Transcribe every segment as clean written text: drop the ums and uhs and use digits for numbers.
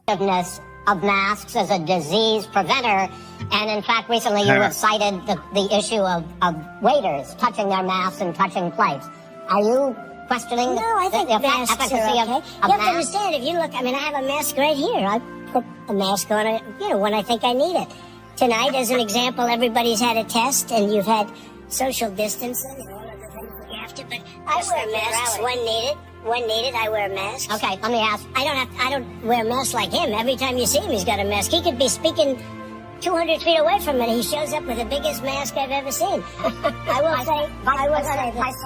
effectiveness of masks as a disease preventer. And in fact, recently you have cited the issue of waiters touching their masks and touching plates. Are you questioning I think the masks efficacy are okay. of You have masks? to understand, if you look, I have a mask right here. I put a mask on it, when I think I need it. Tonight, as an example, everybody's had a test and you've had social distancing and all of the things that you have to, but I wear masks when needed. I wear masks. Okay, let me ask. I don't wear a mask like him. Every time you see him, he's got a mask. He could be speaking 200 feet away from it. He shows up with the biggest mask I've ever seen. I will say this.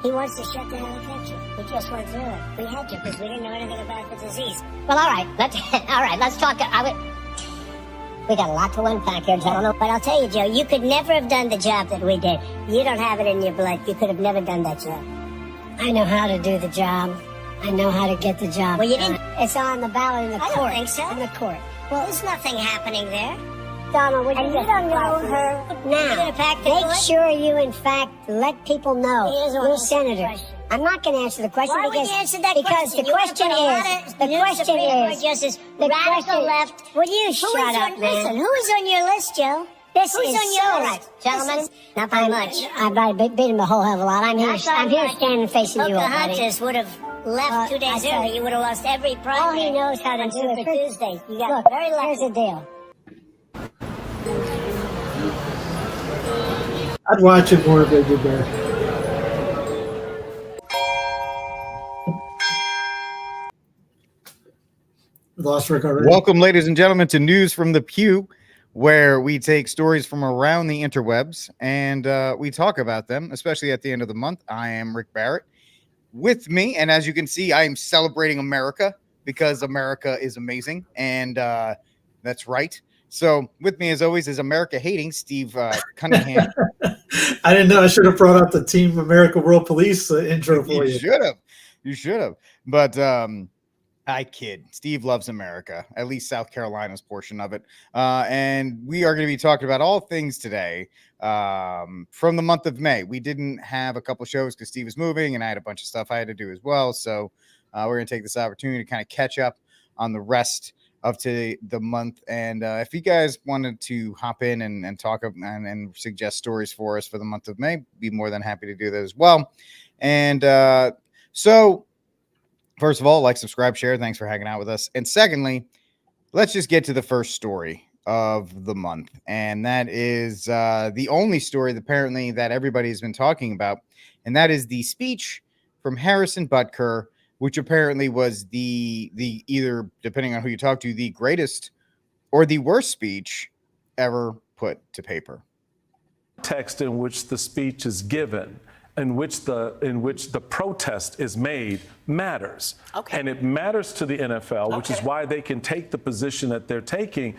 He wants to shut down the country. We just went through it. We had to because we didn't know anything about the disease. Well, all right, let's talk. We got a lot to unpack here, gentlemen. But I'll tell you, Joe, you could never have done the job that we did. You don't have it in your blood. You could have never done that job. I know how to do the job. I know how to get the job. Well, you didn't. It's on the ballot in the court. I don't think so. In the court. Well, there's nothing happening there. Donna, would you don't know her. now? Make sure you, in fact, let people know who's senator. I'm not going to answer the question Why because would you answer that because question? the question is radical left. Will you shut up, man? Listen, who is on your list, Joe? This Who's is on your so list? Gentlemen, not by much. I beat him a whole hell of a lot. I'm here standing facing you, buddy. Pocahontas would have left 2 days early. You would have lost every primary. All he knows how to do Super is Tuesday. You got look, very lucky. here's the deal. I'd watch it more if they did that. Lost Rick already. Welcome, ladies and gentlemen, to News from the Pew, where we take stories from around the interwebs and we talk about them, especially at the end of the month. I am Rick Barrett. With me, and as you can see, I am celebrating America because America is amazing, and that's right. So with me, as always, is America-hating Steve Cunningham. I didn't know. I should have brought up the Team America World Police intro for you. You should have. But I kid. Steve loves America, at least South Carolina's portion of it. And we are going to be talking about all things today from the month of May. We didn't have a couple shows because Steve was moving, and I had a bunch of stuff I had to do as well. So we're going to take this opportunity to kind of catch up on the rest of the month. And if you guys wanted to hop in and talk and suggest stories for us for the month of May, be more than happy to do that as well. And so first of all, like, subscribe, share. Thanks for hanging out with us. And secondly, let's just get to the first story of the month. And that is the only story apparently that everybody's been talking about. And that is the speech from Harrison Butker, which apparently was the either, depending on who you talk to, the greatest or the worst speech ever put to paper. Text in which the speech is given, in which the protest is made, matters. Okay. And it matters to the NFL, which is why they can take the position that they're taking.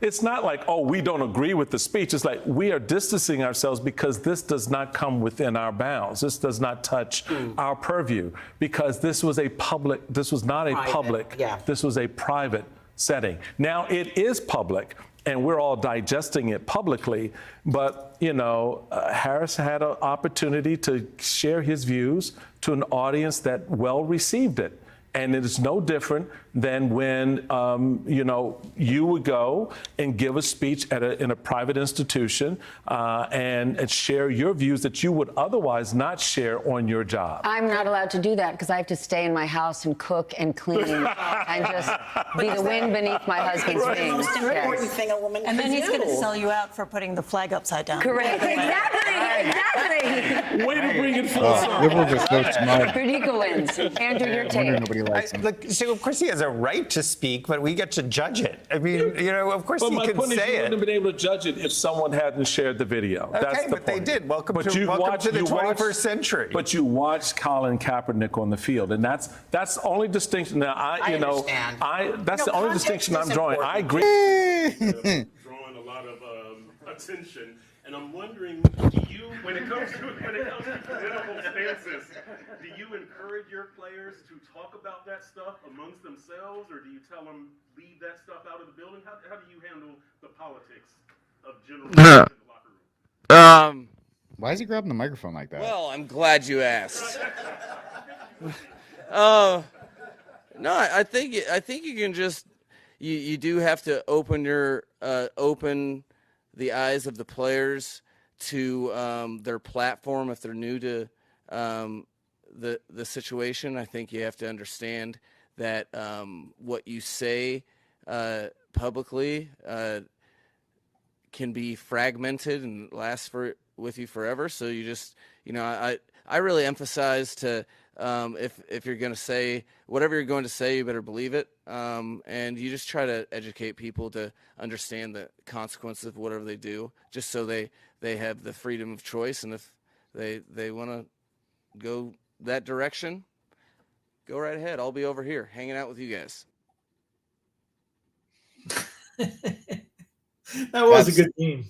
It's not like, oh, we don't agree with the speech. It's like we are distancing ourselves because this does not come within our bounds. This does not touch our purview because this was not a public, this was a private setting. Now it is public, and we're all digesting it publicly, but, Harris had an opportunity to share his views to an audience that well received it. And it is no different than when, you would go and give a speech in a private institution and share your views that you would otherwise not share on your job. I'm not allowed to do that because I have to stay in my house and cook and clean and just be the wind beneath my husband's wings. Most important thing a woman can do. And then he's going to sell you out for putting the flag upside down. Correct. Exactly. Way to bring it full circle. Liberals are so smart. Perdica wins. Andrew, your take. Nobody likes him. Look, so of course he has a right to speak, but we get to judge it. I mean, of course he can say it. But my point is, you wouldn't have been able to judge it if someone hadn't shared the video. Okay, That's the but point. they did. Welcome to the 21st century. But you watched Colin Kaepernick on the field, and that's the only distinction. Now, that's the only distinction I'm drawing. I agree. Drawing a lot of attention. And I'm wondering, when it comes to political stances, do you encourage your players to talk about that stuff amongst themselves, or do you tell them leave that stuff out of the building? How do you handle the politics of general in the locker room? Why is he grabbing the microphone like that? Well, I'm glad you asked. No, I think you can just you do have to open the eyes of the players to their platform if they're new to the situation. I think you have to understand that what you say publicly can be fragmented and last with you forever. So you just, I really emphasize to if you're going to say whatever you're going to say, you better believe it. And you just try to educate people to understand the consequences of whatever they do, just so they have the freedom of choice. And if they want to go that direction, go right ahead. I'll be over here hanging out with you guys. That was a good game.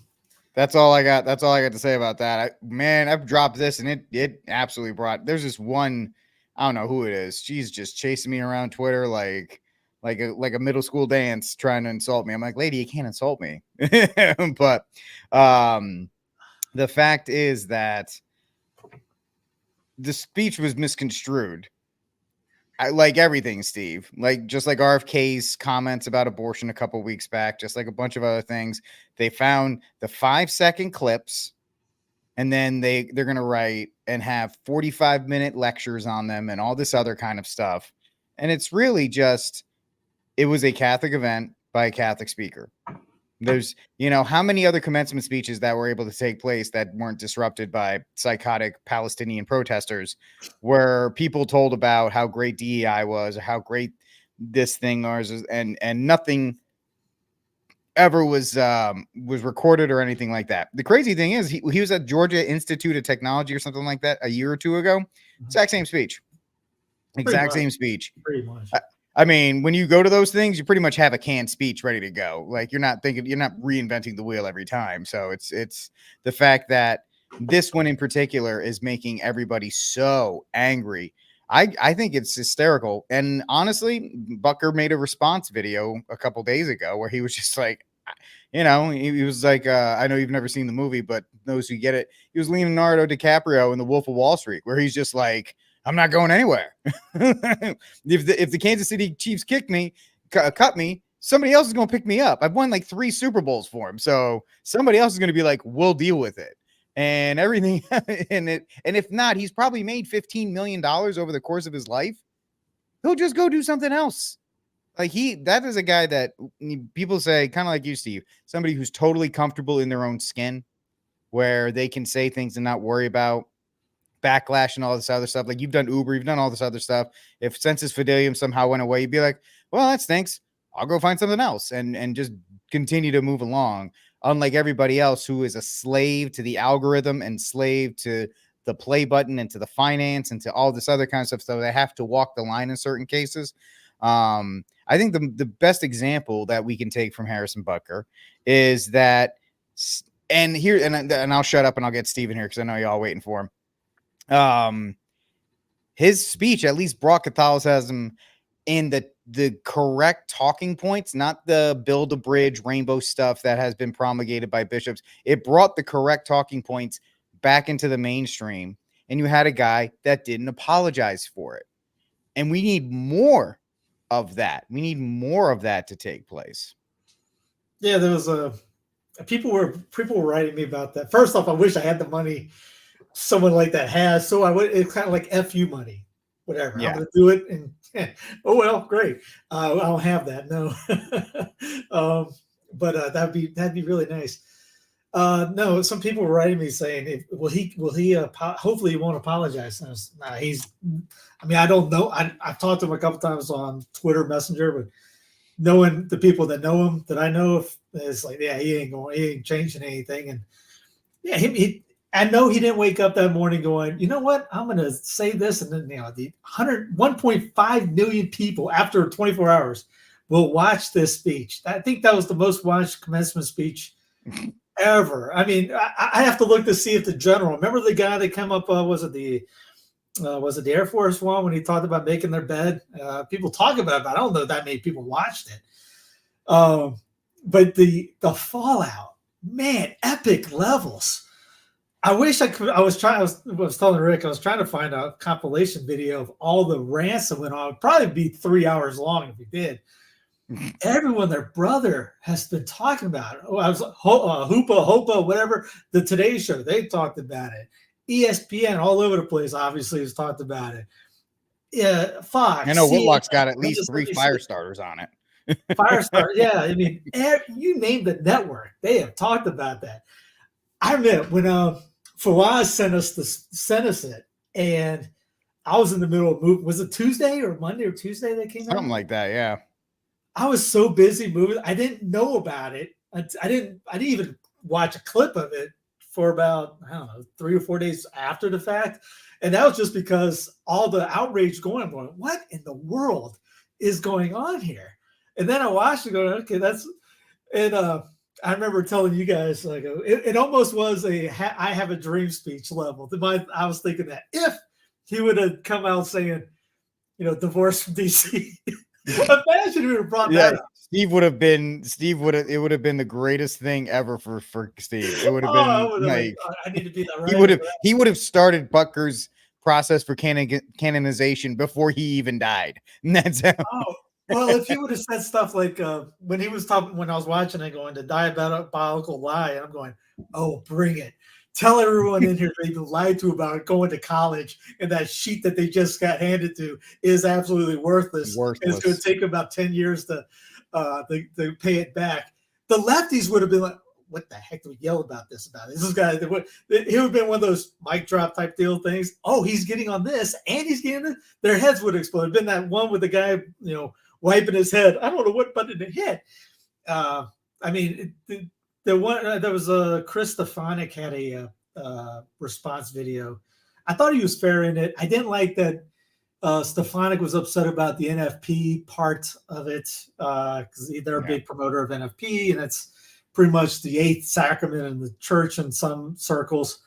That's all I got. That's all I got to say about that. I've dropped this and it absolutely brought. There's this one, I don't know who it is. She's just chasing me around Twitter like a middle school dance trying to insult me. I'm like, lady, you can't insult me. But the fact is that the speech was misconstrued. Like everything, Steve, just like RFK's comments about abortion a couple weeks back, just like a bunch of other things, they found the 5-second clips and then they're going to write and have 45-minute lectures on them and all this other kind of stuff. And it's really just, it was a Catholic event by a Catholic speaker. There's, how many other commencement speeches that were able to take place that weren't disrupted by psychotic Palestinian protesters, where people told about how great DEI was, or how great this thing was, and nothing ever was recorded or anything like that. The crazy thing is, he was at Georgia Institute of Technology or something like that a year or two ago. Exact same speech. Same speech. Pretty much. I mean, when you go to those things, you pretty much have a canned speech ready to go. Like you're not reinventing the wheel every time. So it's the fact that this one in particular is making everybody so angry. I think it's hysterical. And honestly, Butker made a response video a couple days ago where he was just like, he was like, I know you've never seen the movie, but those who get it, he was Leonardo DiCaprio in The Wolf of Wall Street, where he's just like, I'm not going anywhere. If the Kansas City Chiefs cut me, somebody else is going to pick me up. I've won like 3 Super Bowls for him. So somebody else is going to be like, we'll deal with it and everything. And if not, he's probably made $15 million over the course of his life. He'll just go do something else. Like that is a guy that people say, kind of like you, Steve, somebody who's totally comfortable in their own skin, where they can say things and not worry about backlash and all this other stuff. Like you've done Uber, you've done all this other stuff. If Census Fidelium somehow went away, you'd be like, well, that stinks. I'll go find something else and just continue to move along. Unlike everybody else who is a slave to the algorithm and slave to the play button and to the finance and to all this other kind of stuff. So they have to walk the line in certain cases. I think the best example that we can take from Harrison Butker is that, and I'll shut up and I'll get Steven here because I know y'all waiting for him. His speech at least brought Catholicism in the correct talking points, not the build a bridge rainbow stuff that has been promulgated by bishops. It brought the correct talking points back into the mainstream, and you had a guy that didn't apologize for it. And we need more of that. We need more of that to take place. Yeah, there was people were writing me about that. First off, I wish I had the money someone like that has, so I would. It's kind of like FU money, whatever. Yeah. I'm gonna do it, and oh well, great. I don't have that, no. But that'd be really nice. No, some people were writing me saying, will he hopefully he won't apologize. I don't know. I've talked to him a couple times on Twitter Messenger, but knowing the people that know him, that I know, it's like, yeah, he ain't changing anything. And yeah, I know he didn't wake up that morning going, you know what, I'm going to say this. And then, the 1.5 million people after 24 hours will watch this speech. I think that was the most watched commencement speech ever. I mean, I have to look to see if the general, remember the guy that came up, was it the Air Force one when he talked about making their bed? People talk about it, but I don't know if that many people watched it. But the fallout, man, epic levels. I wish I could. I was telling Rick, I was trying to find a compilation video of all the rants that went on. It'd probably be 3 hours long if we did. Everyone, their brother has been talking about it. Oh, I was Hopa, whatever. The Today Show, they talked about it. ESPN, all over the place, obviously, has talked about it. Yeah, Fox. I know Whitlock's got at least 3 fire starters on it. Firestar, yeah. I mean, you name the network, they have talked about that. I remember when Fawaz sent us it, and I was in the middle of moving. Was it Tuesday or Monday or Tuesday that came out? Something like that, yeah. I was so busy moving, I didn't know about it. I didn't even watch a clip of it for about, I don't know, 3 or 4 days after the fact. And that was just because all the outrage going, I'm going, what in the world is going on here? And then I watched it going, okay, and I remember telling you guys, like, it almost was I have a dream speech level. I was thinking that if he would have come out saying, divorce from DC, imagine he would have brought that up. It would have been the greatest thing ever for Steve. It would have been like, I need to be that right. He would have started Butker's process for canonization before he even died. And that's how. Oh, well, if he would have said stuff like when I was watching it, going to diabolical lie, and I'm going, oh, bring it. Tell everyone in here they've been lied to about going to college, and that sheet that they just got handed to is absolutely worthless. It's going to take about 10 years to pay it back. The lefties would have been like, what the heck do we yell about this about? This guy, he would have been one of those mic drop type deal things. Oh, he's getting on this, and he's getting it. Their heads would explode. Been that one with the guy, wiping his head. I don't know what button to hit. I mean, the one there was Chris Stefanik had a response video. I thought he was fair in it. I didn't like that Stefanik was upset about the NFP part of it because they're a big promoter of NFP, and it's pretty much the eighth sacrament in the church in some circles.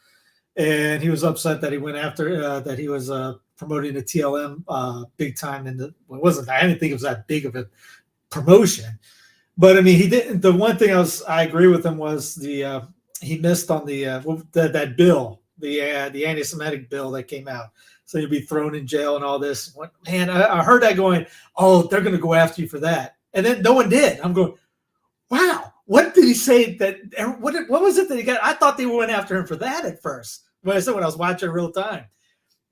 And he was upset that he went after that he was promoting the TLM big time. And I didn't think it was that big of a promotion. But I mean, he didn't. The one thing I agree with him was he missed on that bill, the anti-Semitic bill that came out. So you'd be thrown in jail and all this. Man, I heard that going, oh, they're going to go after you for that. And then no one did. I'm going, wow, what did he say that, what was it that he got? I thought they went after him for that at first. When I was watching real time.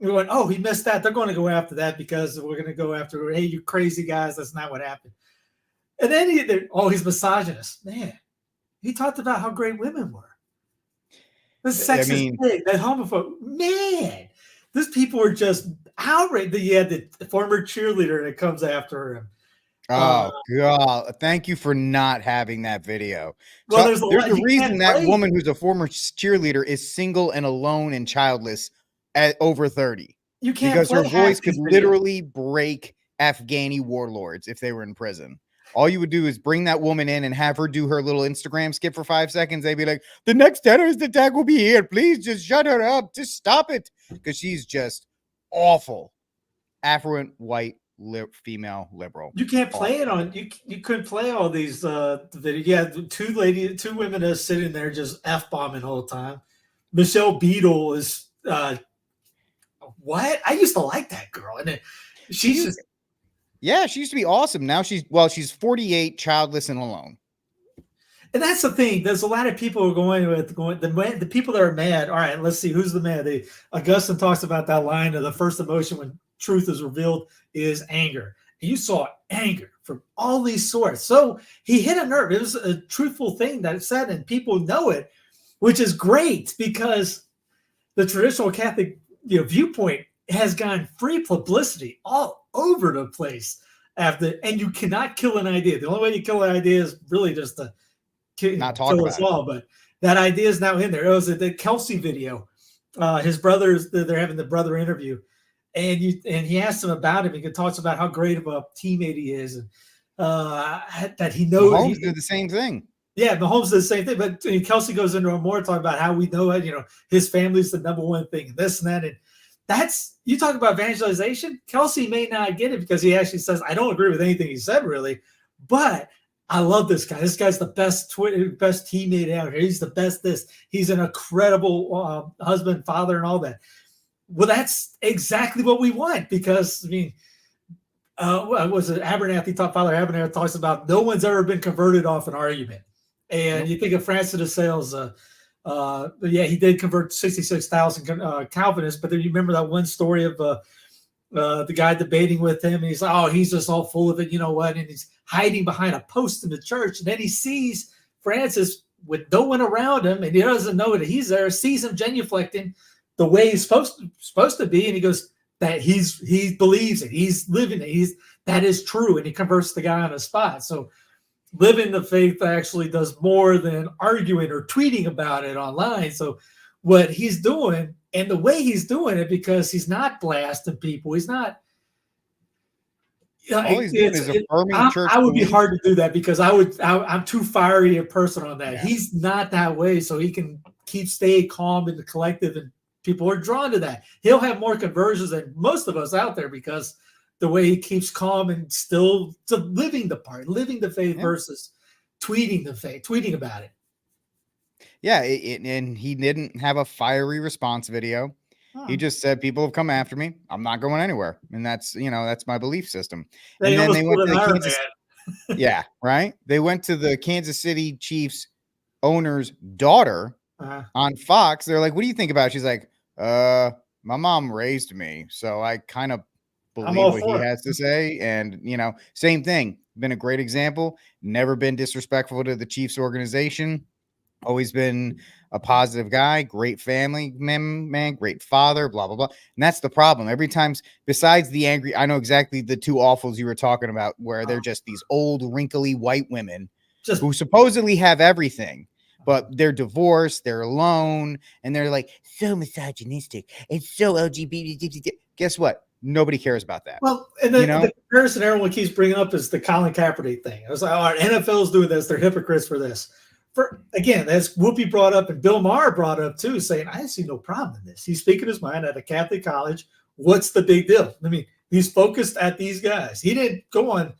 We went, oh, he missed that. They're going to go after that because we're going to go after, hey, you crazy guys, that's not what happened. And then he's misogynist. Man, he talked about how great women were. The sexist thing, that homophobe. Man, these people were just outraged. You had the former cheerleader that comes after him. Oh, God. Thank you for not having that video. Well, there's a reason that woman who's a former cheerleader is single and alone and childless at over 30. You can't, because her voice could literally break Afghani warlords if they were in prison. All you would do is bring that woman in and have her do her little Instagram skip for 5 seconds. They'd be like, the next terrorist attack will be here. Please just shut her up. Just stop it. Because she's just awful. Affluent, white, female, liberal. You can't play it on, you couldn't play all these videos. Yeah, two women are sitting there just F-bombing the whole time. Michelle Beadle is, what? I used to like that girl. And she's just... Yeah, she used to be awesome. Now she's 48, childless, and alone. And that's the thing. There's a lot of people who are the people that are mad. All right, let's see who's the mad. Augustine talks about that line of the first emotion when truth is revealed is anger. And you saw anger from all these sorts. So he hit a nerve. It was a truthful thing that it said, and people know it, which is great because the traditional Catholic viewpoint has gotten free publicity all over the place and you cannot kill an idea. The only way you kill an idea is really just to kill us all. But that idea is now in there. It was the Kelsey video. His brothers, they're having the brother interview, and he asked him about him. He talks about how great of a teammate he is, and that he knows. Mahomes did the same thing. Yeah, Mahomes did the same thing. But Kelsey goes into more talking about how we know it. His family's the number one thing, and this and that, and that's, you talk about evangelization. Kelsey may not get it because he actually says, I don't agree with anything he said, really, but I love this guy. This guy's the best best teammate out here. He's the best this. He's an incredible husband, father, and all that. Well, that's exactly what we want because, I mean, was it Abernathy, Father Abernathy talks about no one's ever been converted off an argument. And you think of Francis de Sales, yeah, he did convert 66,000 Calvinists, but then you remember that one story of the guy debating with him, and he's like, oh, he's just all full of it, you know what? And he's hiding behind a post in the church, and then he sees Francis with no one around him, and he doesn't know that he's there, sees him genuflecting the way he's supposed to be, and he goes, that he believes it, he's living it, that is true, and he converts the guy on the spot. So living the faith actually does more than arguing or tweeting about it online. So what he's doing, and the way he's doing it, because he's not blasting people, he's not. All he's doing is affirming church. I would be hard to do that because I'm too fiery a person on that. Yeah. He's not that way, so he can stay calm in the collective, and people are drawn to that. He'll have more conversions than most of us out there because the way he keeps calm and still living the faith versus tweeting the faith, tweeting about it. Yeah, and he didn't have a fiery response video. He just said, people have come after me. I'm not going anywhere. And that's my belief system. And then they went to the Kansas. Yeah, right. They went to the Kansas City Chiefs owner's daughter on Fox. They're like, what do you think about it? She's like, my mom raised me, so I kind of believe what he has to say. And, same thing. Been a great example. Never been disrespectful to the Chiefs organization. Always been a positive guy, great family man, great father, blah, blah, blah. And that's the problem. Every time, besides the angry, I know exactly the two awfuls you were talking about, where they're just these old, wrinkly white women who supposedly have everything, but they're divorced, they're alone, and they're like, so misogynistic. It's so LGBT. Guess what? Nobody cares about that. Well, and then the comparison everyone keeps bringing up is the Colin Kaepernick thing. I was like, all right, NFL's doing this. They're hypocrites for this. Again, as Whoopi brought up and Bill Maher brought up too, saying, I see no problem in this. He's speaking his mind at a Catholic college. What's the big deal? I mean, he's focused at these guys. He didn't go on,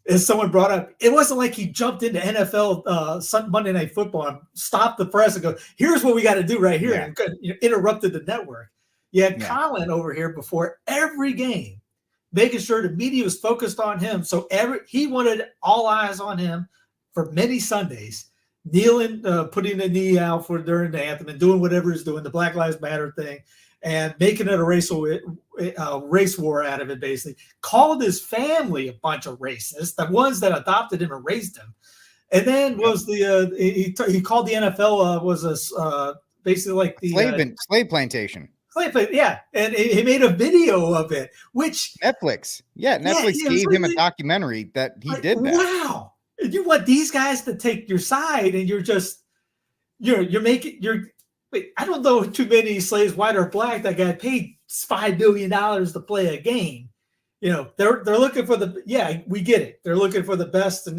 as someone brought up, it wasn't like he jumped into NFL Monday Night Football and stopped the press and go, here's what we got to do right here, and interrupted the network. You had Colin over here before every game, making sure the media was focused on him. So he wanted all eyes on him for many Sundays. Kneeling, putting the knee out during the anthem and doing whatever he's doing, the Black Lives Matter thing, and making it a race war out of it, basically. Called his family a bunch of racists, the ones that adopted him and raised him. And then was he called the NFL basically like the slave plantation. Yeah, and he made a video of it, which Netflix gave him a documentary that he did that. Wow. You want these guys to take your side, and you're wait, I don't know too many slaves, white or black, that got paid $5 million to play a game. They're looking for we get it. They're looking for the best in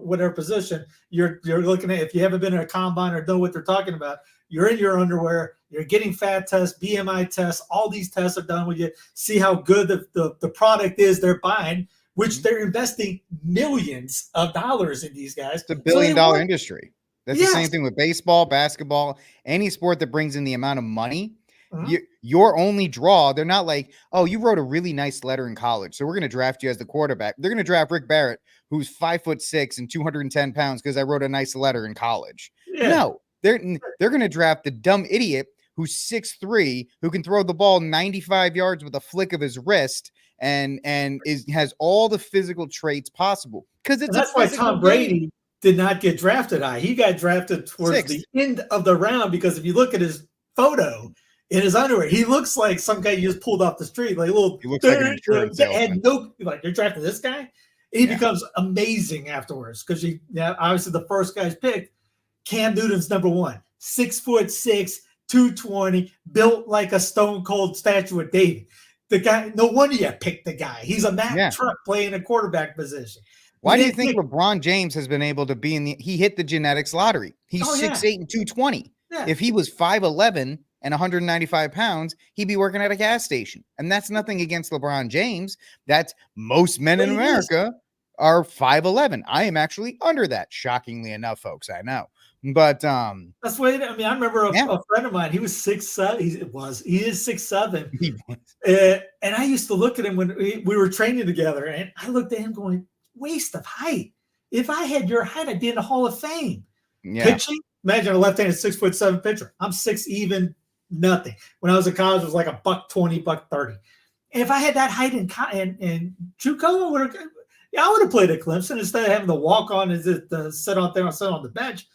whatever position. You're looking at, if you haven't been in a combine or know what they're talking about, you're in your underwear, you're getting fat tests, BMI tests, all these tests are done with you. See how good the product is they're buying, which they're investing millions of dollars in these guys. It's a $1 billion industry. That's the same thing with baseball, basketball, any sport that brings in the amount of money. Your only draw, they're not like, oh, you wrote a really nice letter in college, so we're going to draft you as the quarterback. They're going to draft Rick Barrett, who's 5'6" and 210 pounds, because I wrote a nice letter in college. Yeah. No, they're going to draft the dumb idiot who's 6'3", who can throw the ball 95 yards with a flick of his wrist, and has all the physical traits possible. Because that's why Tom Brady did not get drafted high. He got drafted towards the end of the round, because if you look at his photo in his underwear, he looks like some guy you just pulled off the street, like a little. He looks like an insurance salesman. You're drafting this guy, and he becomes amazing afterwards, because obviously the first guy's picked. Cam Newton's number one, 6'6", 220, built like a stone cold statue of David. The guy, no wonder you picked the guy. He's a Mack truck playing a quarterback position. Why do you think LeBron James has been able to be he hit the genetics lottery? He's 6'8" and 220. Yeah. If he was 5'11" and 195 pounds, he'd be working at a gas station. And that's nothing against LeBron James. That's most men in America are 5'11". I am actually under that, shockingly enough, folks. I know. But that's what I mean. I remember a friend of mine. He was 6'7". He is 6'7". And I used to look at him when we were training together, and I looked at him going, waste of height. If I had your height, I'd be in the Hall of Fame. Yeah. Pitching, imagine a left-handed 6'7" pitcher. I'm 6 even nothing. When I was in college, it was like a $120, $130. And if I had that height in JUCO, I would have played at Clemson instead of having to walk on and sit on the bench.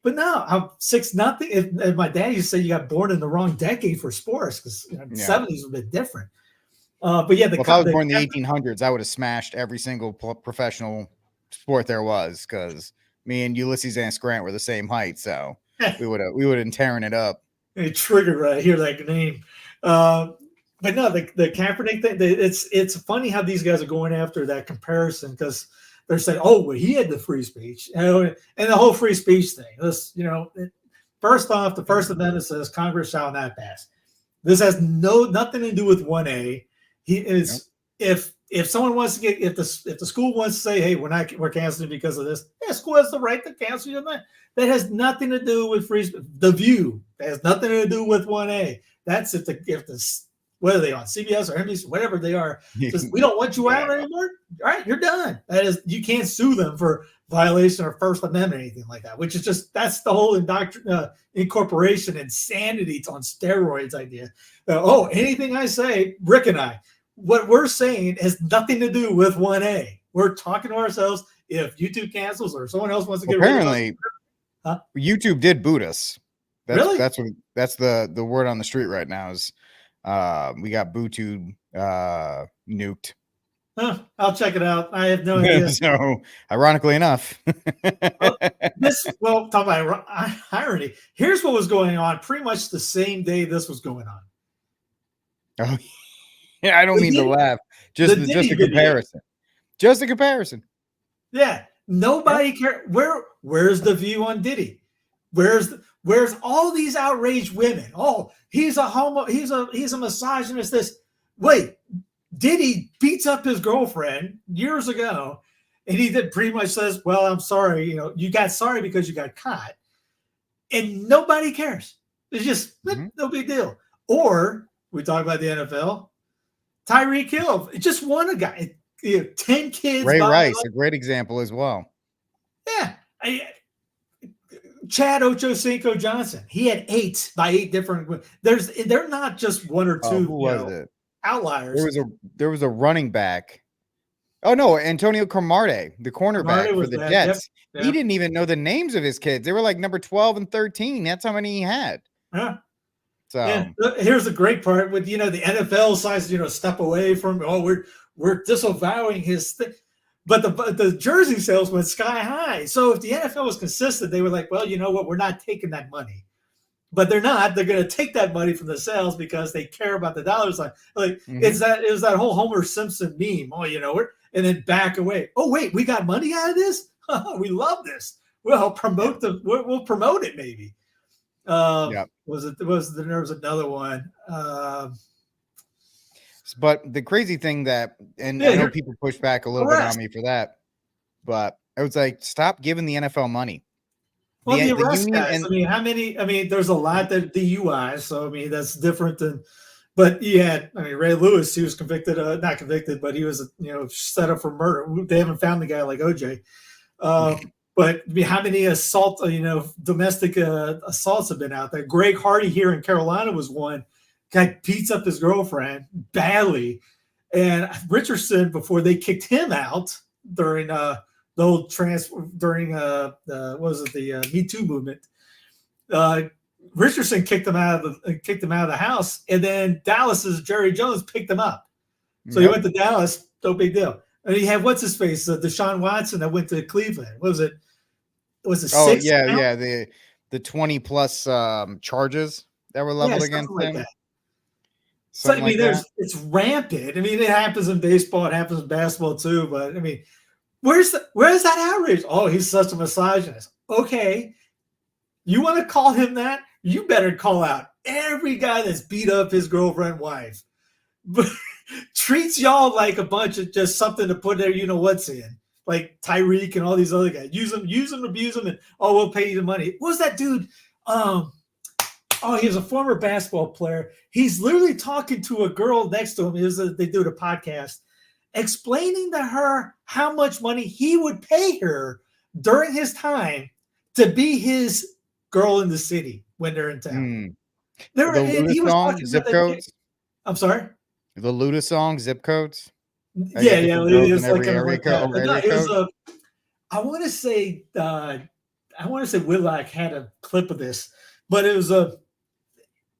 But no, I'm 6'0". And my dad used to say you got born in the wrong decade for sports because the 70s were a bit different. But yeah, if I was born in the 1800s, I would have smashed every single professional sport there was, because me and Ulysses S. Grant were the same height, so we would have been tearing it up. It triggered right here, that name. But no, the Kaepernick thing, it's funny how these guys are going after that comparison, because they're saying, oh, well, he had the free speech, and the whole free speech thing. This, first off, the First Amendment says Congress shall not pass. This has nothing to do with 1A. He is if someone wants to get if the school wants to say, hey, we're canceling because of this, school has the right to cancel your land. That has nothing to do with the View. That has nothing to do with 1A. That's if whether they on CBS or NBC, whatever they are, says we don't want you out anymore. All right, you're done. That is, you can't sue them for violation of First Amendment or anything like that. Which is that's the whole incorporation insanity on steroids idea. Anything I say, Rick and I, what we're saying has nothing to do with 1A. We're talking to ourselves. If YouTube cancels or someone else wants to get apparently, rid of YouTube did boot us. Really? That's the word on the street right now is. We got Bluetooth nuked. I'll check it out. I have no idea. So, ironically enough, talk about irony. Here's what was going on pretty much the same day this was going on. Oh, yeah, I don't mean to laugh. Just a comparison. Just a comparison. Yeah, nobody cares. Where's the View on Diddy? Where's all these outraged women? Oh, he's a homo. He's a misogynist. Wait, Diddy beats up his girlfriend years ago, and he pretty much says, "Well, I'm sorry. You got sorry because you got caught," and nobody cares. It's just no big deal. Or we talk about the NFL. Tyreek Hill just won a guy. 10 kids. Ray Rice, a great example as well. Yeah. Chad Ochocinco Johnson. He had 8 by 8 different. They're not just one or two outliers. There was a running back. Oh no, Antonio Cromartie, the cornerback for the Jets. Yep. He didn't even know the names of his kids. They were like number 12 and 13. That's how many he had. Yeah. So here's the great part with the NFL decides step away from we're disavowing his thing. But the jersey sales went sky high. So if the NFL was consistent, they were like, well, you know what? We're not taking that money. But they're not. They're going to take that money from the sales because they care about the dollars. It was that whole Homer Simpson meme. And then back away. Oh, wait, we got money out of this? We love this. We'll promote it maybe. There was another one. But the crazy thing I know people push back a little bit on me for that, but I was like, stop giving the NFL money. Well, the arrest guys, how many, there's a lot that DUIs, so that's different than, but Ray Lewis, he was convicted, not convicted, but he was, set up for murder. They haven't found the guy like OJ. But how many domestic assaults have been out there? Greg Hardy here in Carolina was one. Guy beats up his girlfriend badly, and Richardson, before they kicked him out during the old the Me Too movement, Richardson kicked him out of the house, and then Dallas's Jerry Jones picked him up. So he went to Dallas, no big deal. And he had what's his face, Deshaun Watson that went to Cleveland. What was it? Was it 6? The 20+ charges that were leveled against him. Like so it's rampant. It happens in baseball, it happens in basketball too. But where's that outrage? Oh, he's such a misogynist. Okay, you want to call him that? You better call out every guy that's beat up his girlfriend, wife, but treats y'all like a bunch of just something to put there. You know what's in? like Tyreek and all these other guys. Use them, abuse them, and we'll pay you the money. What was that dude? He was a former basketball player. He's literally talking to a girl next to him. They do the podcast, explaining to her how much money he would pay her during his time to be his girl in the city when they're in town. The Luda song, Zip Codes? I'm sorry? The Luda song, Zip Codes? Yeah, it is like that. I want to say Whitlock had a clip of this, but it was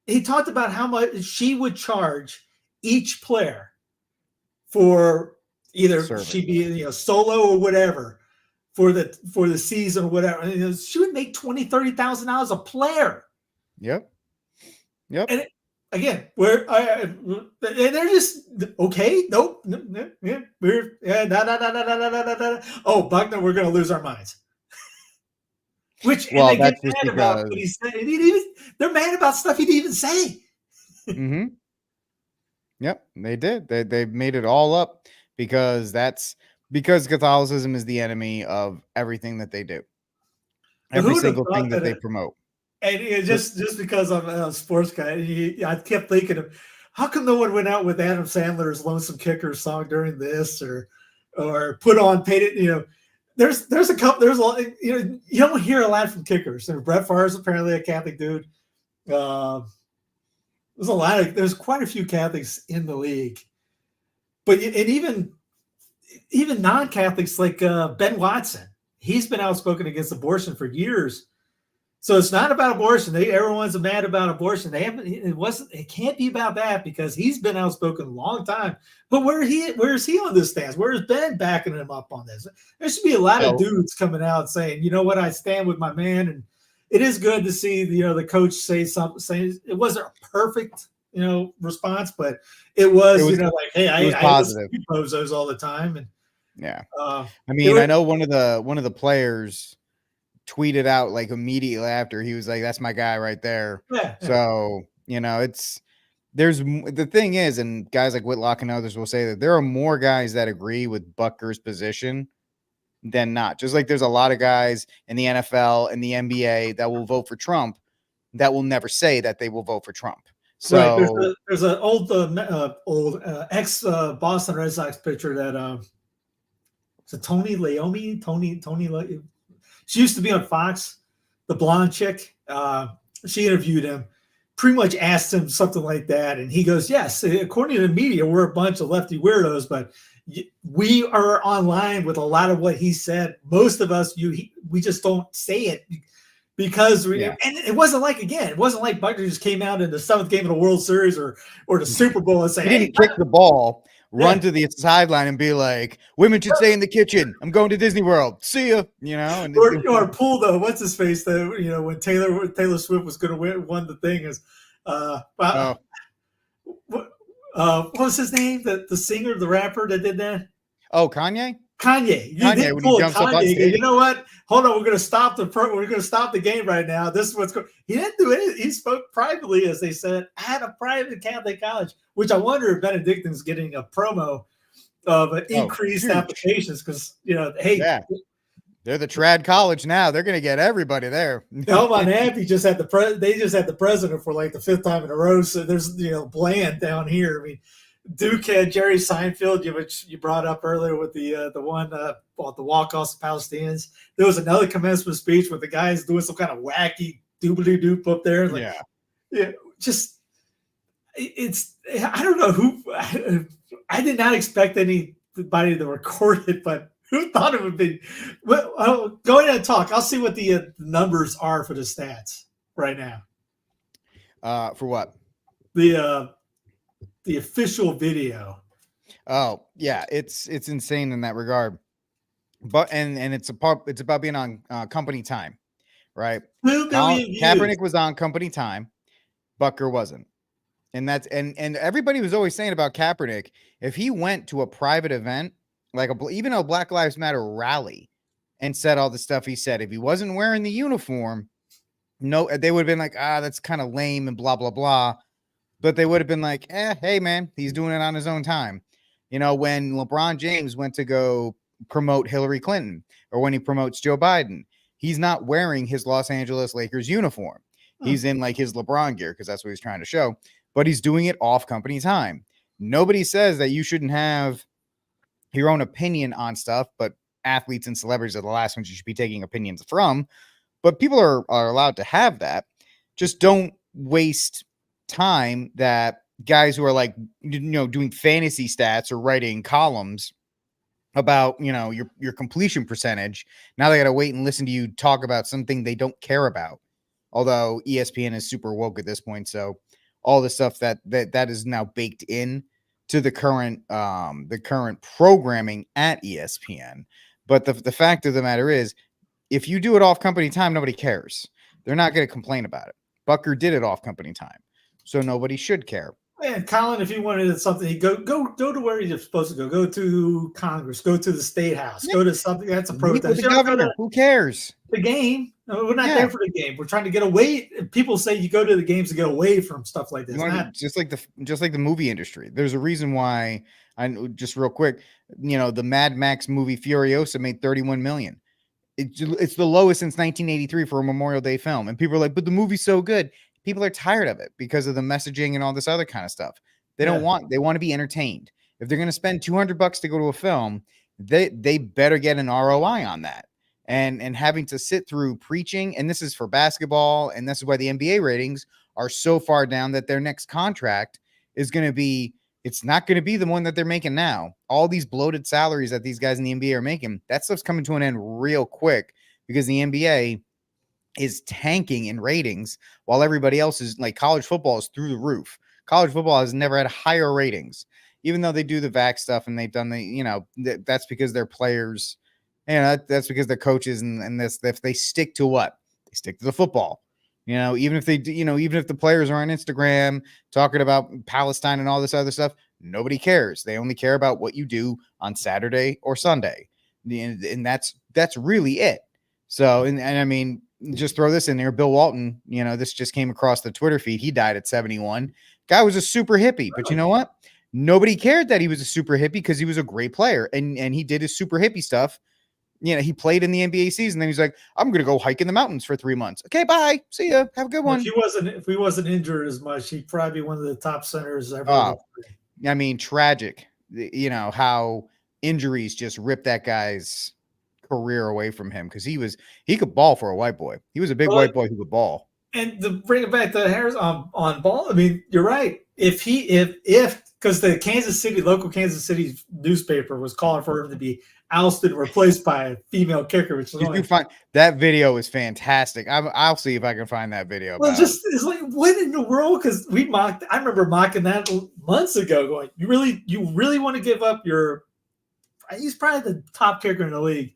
he talked about how much she would charge each player for either she be solo or whatever for the season or whatever. And she would make $20,000-$30,000 a player. Yep. And again, and they're just okay. Nope. Oh, Buckner, we're going to lose our minds. Which well, and they that's get just mad about because what he said. They're mad about stuff he didn't even say. Mm-hmm. Yep, they did. They made it all up because Catholicism is the enemy of everything that they do. Every single thing that they promote. And just because I'm a sports guy, I kept thinking of how come no one went out with Adam Sandler's "Lonesome Kicker" song during this, or put on paid it. There's a couple. There's a lot. You don't hear a lot from kickers. And Brett Favre's apparently a Catholic dude. There's quite a few Catholics in the league, but even non-Catholics like Ben Watson, he's been outspoken against abortion for years. So it's not about abortion. Everyone's mad about abortion. It can't be about that because he's been outspoken a long time. But where is he on this stance? Where is Ben backing him up on this? There should be a lot of dudes coming out saying, you know what, I stand with my man. And it is good to see the coach say something. Saying it wasn't a perfect response, but it was like, hey, I listen to bozos all the time. And yeah, I know one of the players tweeted out like immediately after. He was like, that's my guy right there. So the thing is, and guys like Whitlock and others will say that there are more guys that agree with Butker's position than not. Just like there's a lot of guys in the NFL and the NBA that will vote for Trump that will never say that they will vote for Trump. So there's an old ex Boston Red Sox pitcher that it's Tony Leone. She used to be on Fox, the blonde chick. She interviewed him, pretty much asked him something like that. And he goes, yes, according to the media, we're a bunch of lefty weirdos, but we are online with a lot of what he said. Most of us, we just don't say it because and it wasn't like Butker just came out in the 7th game of the World Series or the Super Bowl and say, he didn't kick the ball. Run to the sideline and be like, women should stay in the kitchen. I'm going to Disney World. See ya. Or pull the what's his face when Taylor Swift was going to won the thing is what was his name? The singer, the rapper that did that? Oh, Kanye. Kanye when he jumps up on stage. You know what? Hold on, we're going to stop the game right now. This is what's going. He didn't do anything. He spoke privately, as they said, at a private Catholic college, which I wonder if Benedictine's getting a promo of increased applications because they're the trad college now. They're going to get everybody there. Belmont Abbey just had the president for like the 5th time in a row. So there's Bland down here. I mean, Duke had Jerry Seinfeld, which you brought up earlier with the one about the walk-offs of Palestinians. There was another commencement speech with the guys doing some kind of wacky doobly-doop up there. I don't know who. I did not expect anybody to record it, but who thought it would be? Well, go ahead and talk. I'll see what the numbers are for the stats right now. For what? The official video. Oh yeah, it's insane in that regard. But and it's about being on company time, right? 2 million views. Kaepernick was on company time, Butker wasn't, and and everybody was always saying about Kaepernick, if he went to a private event like even a Black Lives Matter rally and said all the stuff he said, if he wasn't wearing the uniform, no, they would have been like, that's kind of lame and blah blah blah. But they would have been like, hey, man, he's doing it on his own time. When LeBron James went to go promote Hillary Clinton or when he promotes Joe Biden. He's not wearing his Los Angeles Lakers uniform. He's in like his LeBron gear because that's what he's trying to show, but he's doing it off company time. Nobody says that you shouldn't have your own opinion on stuff, but athletes and celebrities are the last ones you should be taking opinions from. But people are allowed to have that. Just don't waste time that guys who are like, doing fantasy stats or writing columns about, your completion percentage. Now they got to wait and listen to you talk about something they don't care about. Although ESPN is super woke at this point. So all the stuff that is now baked in to the current programming at ESPN. But the fact of the matter is, if you do it off company time, nobody cares. They're not going to complain about it. Butker did it off company time, so nobody should care. And Colin, if you wanted something, go to where you're supposed to go. Go to Congress. Go to the State House. Go to something that's a protest. The governor. Who cares? The game. No, we're not there for the game. We're trying to get away. People say you go to the games to get away from stuff like this. Just like the movie industry. There's a reason why. Just real quick, the Mad Max movie Furiosa made $31 million. It's the lowest since 1983 for a Memorial Day film, and people are like, "But the movie's so good." People are tired of it because of the messaging and all this other kind of stuff. They want to be entertained. If they're going to spend $200 to go to a film, they better get an ROI on that. And having to sit through preaching, and this is for basketball, and this is why the NBA ratings are so far down that their next contract is going to be, it's not going to be the one that they're making now. All these bloated salaries that these guys in the NBA are making, that stuff's coming to an end real quick because the NBA is tanking in ratings while everybody else is like, college football is through the roof. College football has never had higher ratings, even though they do the vac stuff and they've done that's because their players, that's because their coaches and this, if they stick to what they stick to the football, even if they do, even if the players are on Instagram talking about Palestine and all this other stuff, nobody cares. They only care about what you do on Saturday or Sunday. And that's really it. So, and I mean, just throw this in there. Bill Walton, this just came across the Twitter feed. He died at 71. Guy was a super hippie, but you know what? Nobody cared that he was a super hippie because he was a great player and he did his super hippie stuff. He played in the NBA season. Then he's like, I'm going to go hike in the mountains for 3 months. Okay, bye. See ya. Have a good one. If he wasn't injured as much, he'd probably be one of the top centers ever. I mean, tragic. How injuries just ripped that guy's career away from him because he could ball for a white boy. He was a big white boy who could ball. And to bring it back to Harris on ball, I mean, you're right. If because the local Kansas City newspaper was calling for him to be ousted and replaced by a female kicker, which is you find that video is fantastic. I'll see if I can find that video. Well, it's like, what in the world? Because I remember mocking that months ago, going, you really want to give up he's probably the top kicker in the league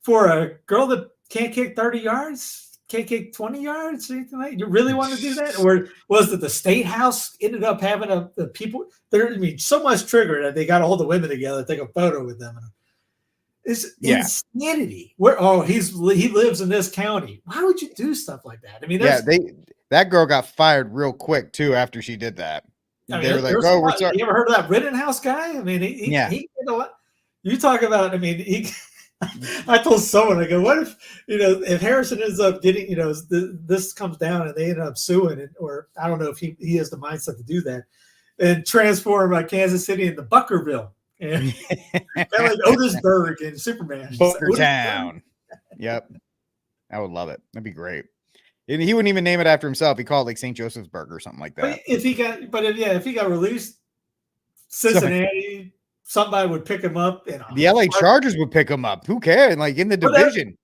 for a girl that can't kick 30 yards, can't kick 20 yards, anything like that? You really want to do that? Or was it the State House ended up having the people there? I mean, so much trigger that they got all the women together to take a photo with them. It's insanity. He lives in this county. Why would you do stuff like that? I mean, that girl got fired real quick too after she did that. They were like, "Oh, we're sorry." You ever heard of that Rittenhouse guy? I mean, he did a lot. You talk about. I mean, I told someone, I go, what if Harrison ends up getting, this comes down and they end up suing it, or I don't know if he has the mindset to do that, and transform Kansas City into Buckerville. And kind of like Otisburg and Superman. Bookertown. Yep. I would love it. That'd be great. And he wouldn't even name it after himself. He called it like St. Josephsburg or something like that. If he got released, Cincinnati, somebody would pick him up. The LA Chargers would pick him up. Who cares? Like in the division.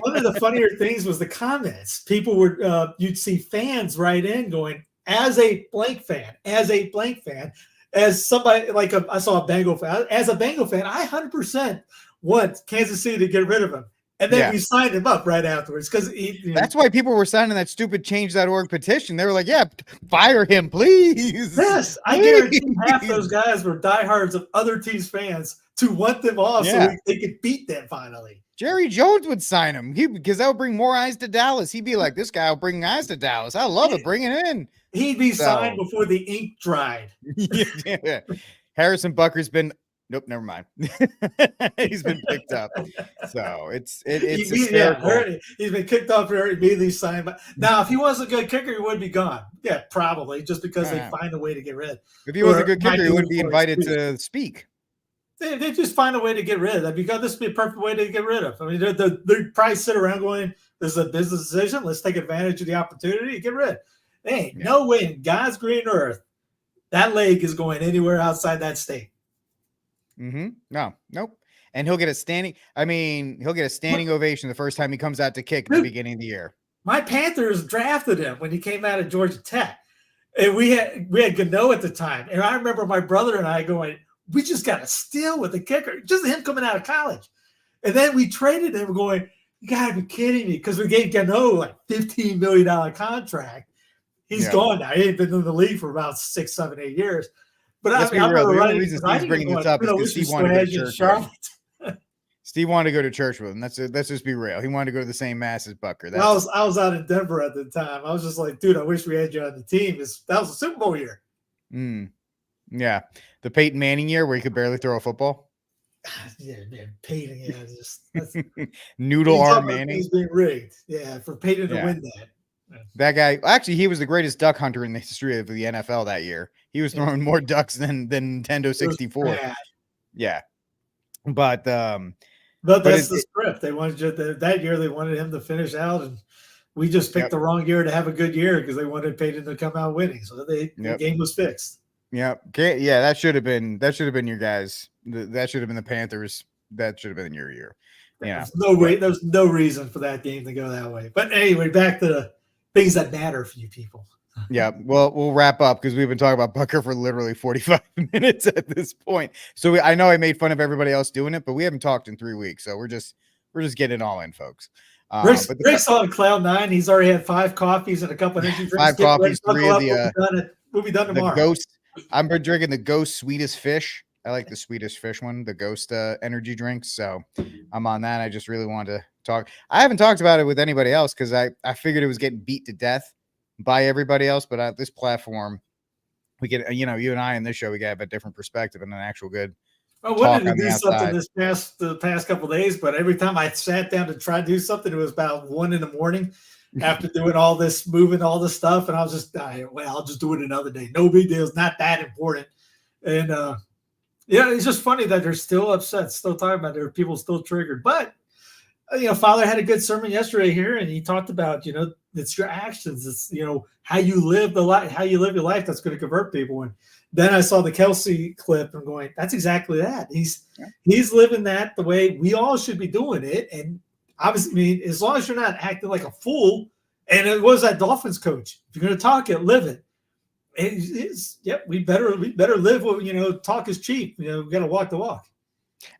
One of the funnier things was the comments. People would, you'd see fans write in going, as a blank fan, as somebody I saw a Bengal fan. As a Bengal fan, I 100% want Kansas City to get rid of him. And then we signed him up right afterwards because that's why people were signing that stupid change.org petition. They were like, yeah, fire him, please. Yes, I guarantee half those guys were diehards of other teams' fans to want them off so they could beat them finally. Jerry Jones would sign him because that would bring more eyes to Dallas. He'd be like, this guy will bring eyes to Dallas. I love it. Bring it in. He'd be signed before the ink dried. Harrison Butker's been Nope, never mind. He's been picked up. So it's Yeah, hysterical. he's been kicked off there, immediately signed. Now, if he was a good kicker, he would be gone. Yeah, probably, just because they find a way to get rid. If he was a good kicker, he would be invited to speak. They just find a way to get rid of that, because this would be a perfect way to get rid of. I mean, they probably sit around going, "This is a business decision. Let's take advantage of the opportunity to get rid." There ain't no way in God's green earth that leg is going anywhere outside that state. No, nope. And he'll get a standing. I mean, he'll get a standing ovation the first time he comes out to kick at the beginning of the year. My Panthers drafted him when he came out of Georgia Tech, and we had Gano at the time. And I remember my brother and I going, "We just got to steal with the kicker, just him coming out of college." And then we traded him, going, "You got to be kidding me!" Because we gave Gano like $15 million contract. He's gone now. He ain't been in the league for about 6, 7, 8 years. But let's be real. The only reason Steve's bringing this up is because Steve wanted to go to church. Steve wanted to go to church with him. Let's just be real. He wanted to go to the same mass as Butker. I was out in Denver at the time. I was just like, dude, I wish we had you on the team. That was a Super Bowl year. Yeah, the Peyton Manning year where he could barely throw a football. Yeah, man, Peyton. Yeah, that's noodle arm Manning. He's being rigged. Yeah, for Peyton to win that. That guy, actually, he was the greatest duck hunter in the history of the NFL that year. He was throwing more ducks than Nintendo 64. Yeah, but that's the script. They wanted that year. They wanted him to finish out, and we just picked the wrong year to have a good year because they wanted Peyton to come out winning. So the game was fixed. Yeah, that should have been your guys. That should have been the Panthers. That should have been your year. Yeah, there's no reason for that game to go that way. But anyway, back to the things that matter for you people. Yeah, well, we'll wrap up because we've been talking about Butker for literally 45 minutes at this point. So I know I made fun of everybody else doing it, but we haven't talked in 3 weeks, so we're just getting it all in, folks. Rick's on cloud 9. He's already had 5 coffees and a couple of energy drinks. 5 coffees, 3 of we'll be done tomorrow. The Ghost. I'm drinking the Ghost Sweetest Fish. I like the Swedish Fish one, the Ghost energy drinks. So I'm on that. I just really wanted to talk. I haven't talked about it with anybody else because I figured it was getting beat to death by everybody else. But at this platform, we get, you and I in this show, we have a different perspective and an actual good. I wanted to do something the past couple of days, but every time I sat down to try to do something, it was about 1 a.m. after doing all this, moving all this stuff. And I was just, I'll just do it another day. No big deal. It's not that important. And, it's just funny that they're still upset, still talking about it. There are people still triggered. But, Father had a good sermon yesterday here, and he talked about, it's your actions. It's, how you live your life that's going to convert people. And then I saw the Kelsey clip and going, that's exactly that. He's living that the way we all should be doing it. And obviously, as long as you're not acting like a fool, and it was that Dolphins coach, if you're going to talk it, live it. We better live what, talk is cheap. We got to walk the walk.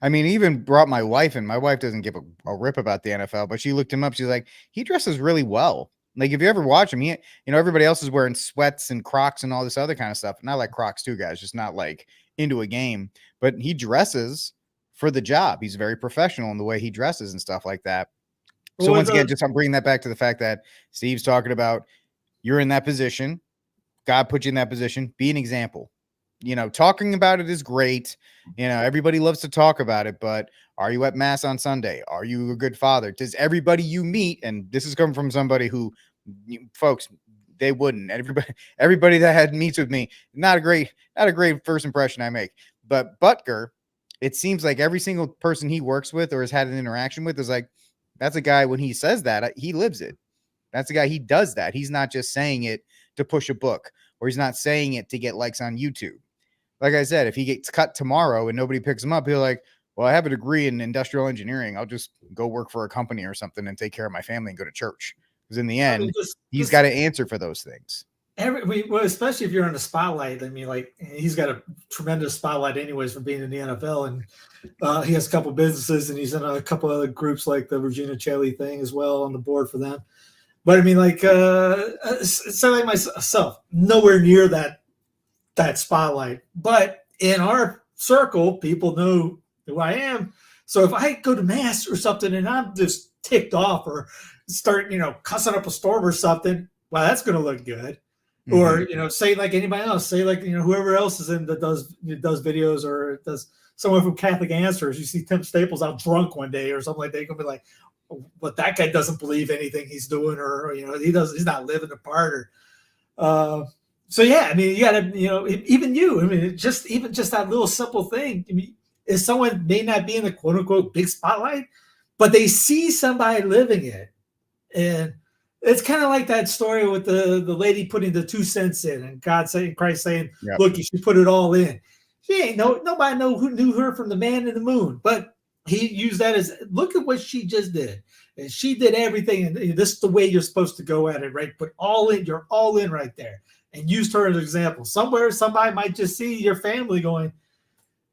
I mean, even brought my wife in. My wife doesn't give a rip about the NFL, but she looked him up. She's like, he dresses really well. Like, if you ever watch him, everybody else is wearing sweats and Crocs and all this other kind of stuff. And I like Crocs too, guys, just not like into a game, but he dresses for the job. He's very professional in the way he dresses and stuff like that. So once again, I'm bringing that back to the fact that Steve's talking about you're in that position. God put you in that position. Be an example. Talking about it is great. Everybody loves to talk about it, but are you at mass on Sunday? Are you a good father? Does everybody you meet, and this is coming from somebody who, folks, they wouldn't. Everybody that had meets with me, not a great first impression I make. But Butker, it seems like every single person he works with or has had an interaction with is like, that's a guy, when he says that, he lives it. That's a guy, he does that. He's not just saying it to push a book, or he's not saying it to get likes on YouTube. Like I said, if he gets cut tomorrow and nobody picks him up, he'll like, well, I have a degree in industrial engineering. I'll just go work for a company or something and take care of my family and go to church. Because in the end, he's got to answer for those things. Especially if you're in the spotlight. I mean, like, he's got a tremendous spotlight anyways from being in the NFL. And he has a couple businesses, and he's in a couple other groups like the Regina Cheli thing as well on the board for them. But I mean, like, so like myself, nowhere near that spotlight. But in our circle, people know who I am. So if I go to mass or something and I'm just ticked off or start, cussing up a storm or something, well, that's going to look good. Mm-hmm. Or, say like anybody else, say like, whoever else is in that does videos or does someone from Catholic Answers, you see Tim Staples out drunk one day or something like that, you're gonna be like, but that guy doesn't believe anything he's doing, or he's not living the part, or so yeah, I mean, you gotta, even you, I mean, just that little simple thing. I mean, is someone may not be in the quote unquote big spotlight, but they see somebody living it. And it's kind of like that story with the lady putting the 2 cents in, and Christ saying, Yep. look, you should put it all in. She ain't nobody knew her from the man in the moon, but he used that as, look at what she just did. And she did everything. And this is the way you're supposed to go at it, right? Put all in, you're all in right there. And used her as an example. Somewhere, somebody might just see your family going,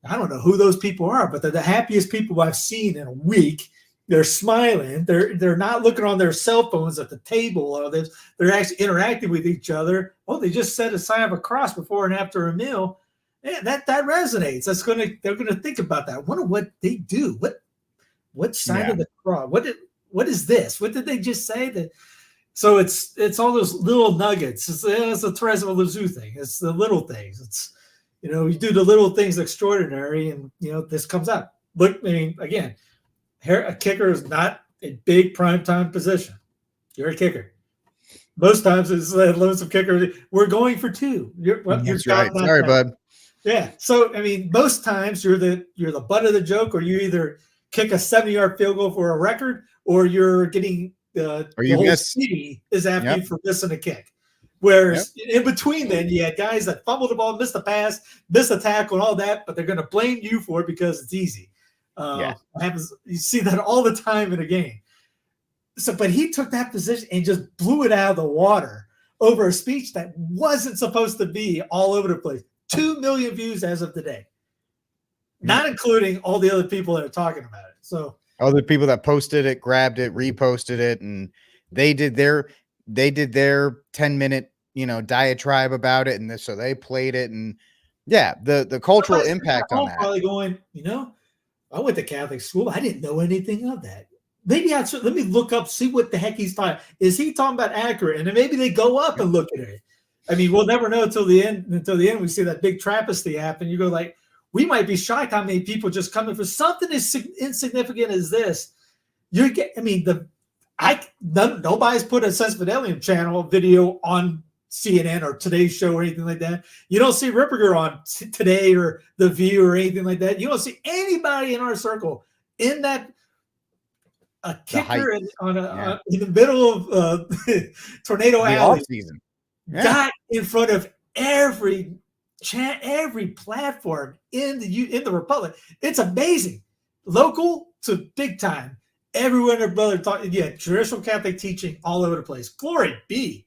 I don't know who those people are, but they're the happiest people I've seen in a week. They're smiling. They're not looking on their cell phones at the table. Or they're actually interacting with each other. Oh, they just set a sign of a cross before and after a meal. Yeah, that resonates. They're gonna think about that. I wonder what they do. What sign of the cross? What is this? What did they just say? That so it's all those little nuggets. It's a Teresa of Lisieux thing. It's the little things. It's you do the little things extraordinary, and this comes out. Look, I mean, again, a kicker is not a big primetime position. You're a kicker. Most times it's loads of kicker. We're going for 2. You're That's right. Sorry, bud. Yeah. So I mean, most times you're the butt of the joke, or you either kick a 70-yard field goal for a record, or you're getting the whole city is after you for missing a kick. Whereas in between, then you had guys that fumbled the ball, missed the pass, missed the tackle, and all that, but they're going to blame you for it because it's easy. Happens. You see that all the time in a game. So, but he took that position and just blew it out of the water over a speech that wasn't supposed to be all over the place. 2 million views as of today, not including all the other people that are talking about it. So all the people that posted it, grabbed it, reposted it, and they did their 10-minute diatribe about it, and so they played it, and the cultural impact on that. Probably going, I went to Catholic school. I didn't know anything of that. Maybe let me look up, see what the heck he's talking. Is he talking about accurate? And then maybe they go up and look at it. I mean, we'll never know until the end. Until the end, we see that big travesty happen. You go like, we might be shocked how many people just coming for something as insignificant as this. Nobody's put a Sense Fidelium channel video on CNN or Today's Show or anything like that. You don't see Ripperger on Today or The View or anything like that. You don't see anybody in our circle in that a kicker in the middle of Tornado Alley got in front of every platform in the Republic. It's amazing, local to big time. Everyone, their brother talking. Traditional Catholic teaching all over the place. Glory be.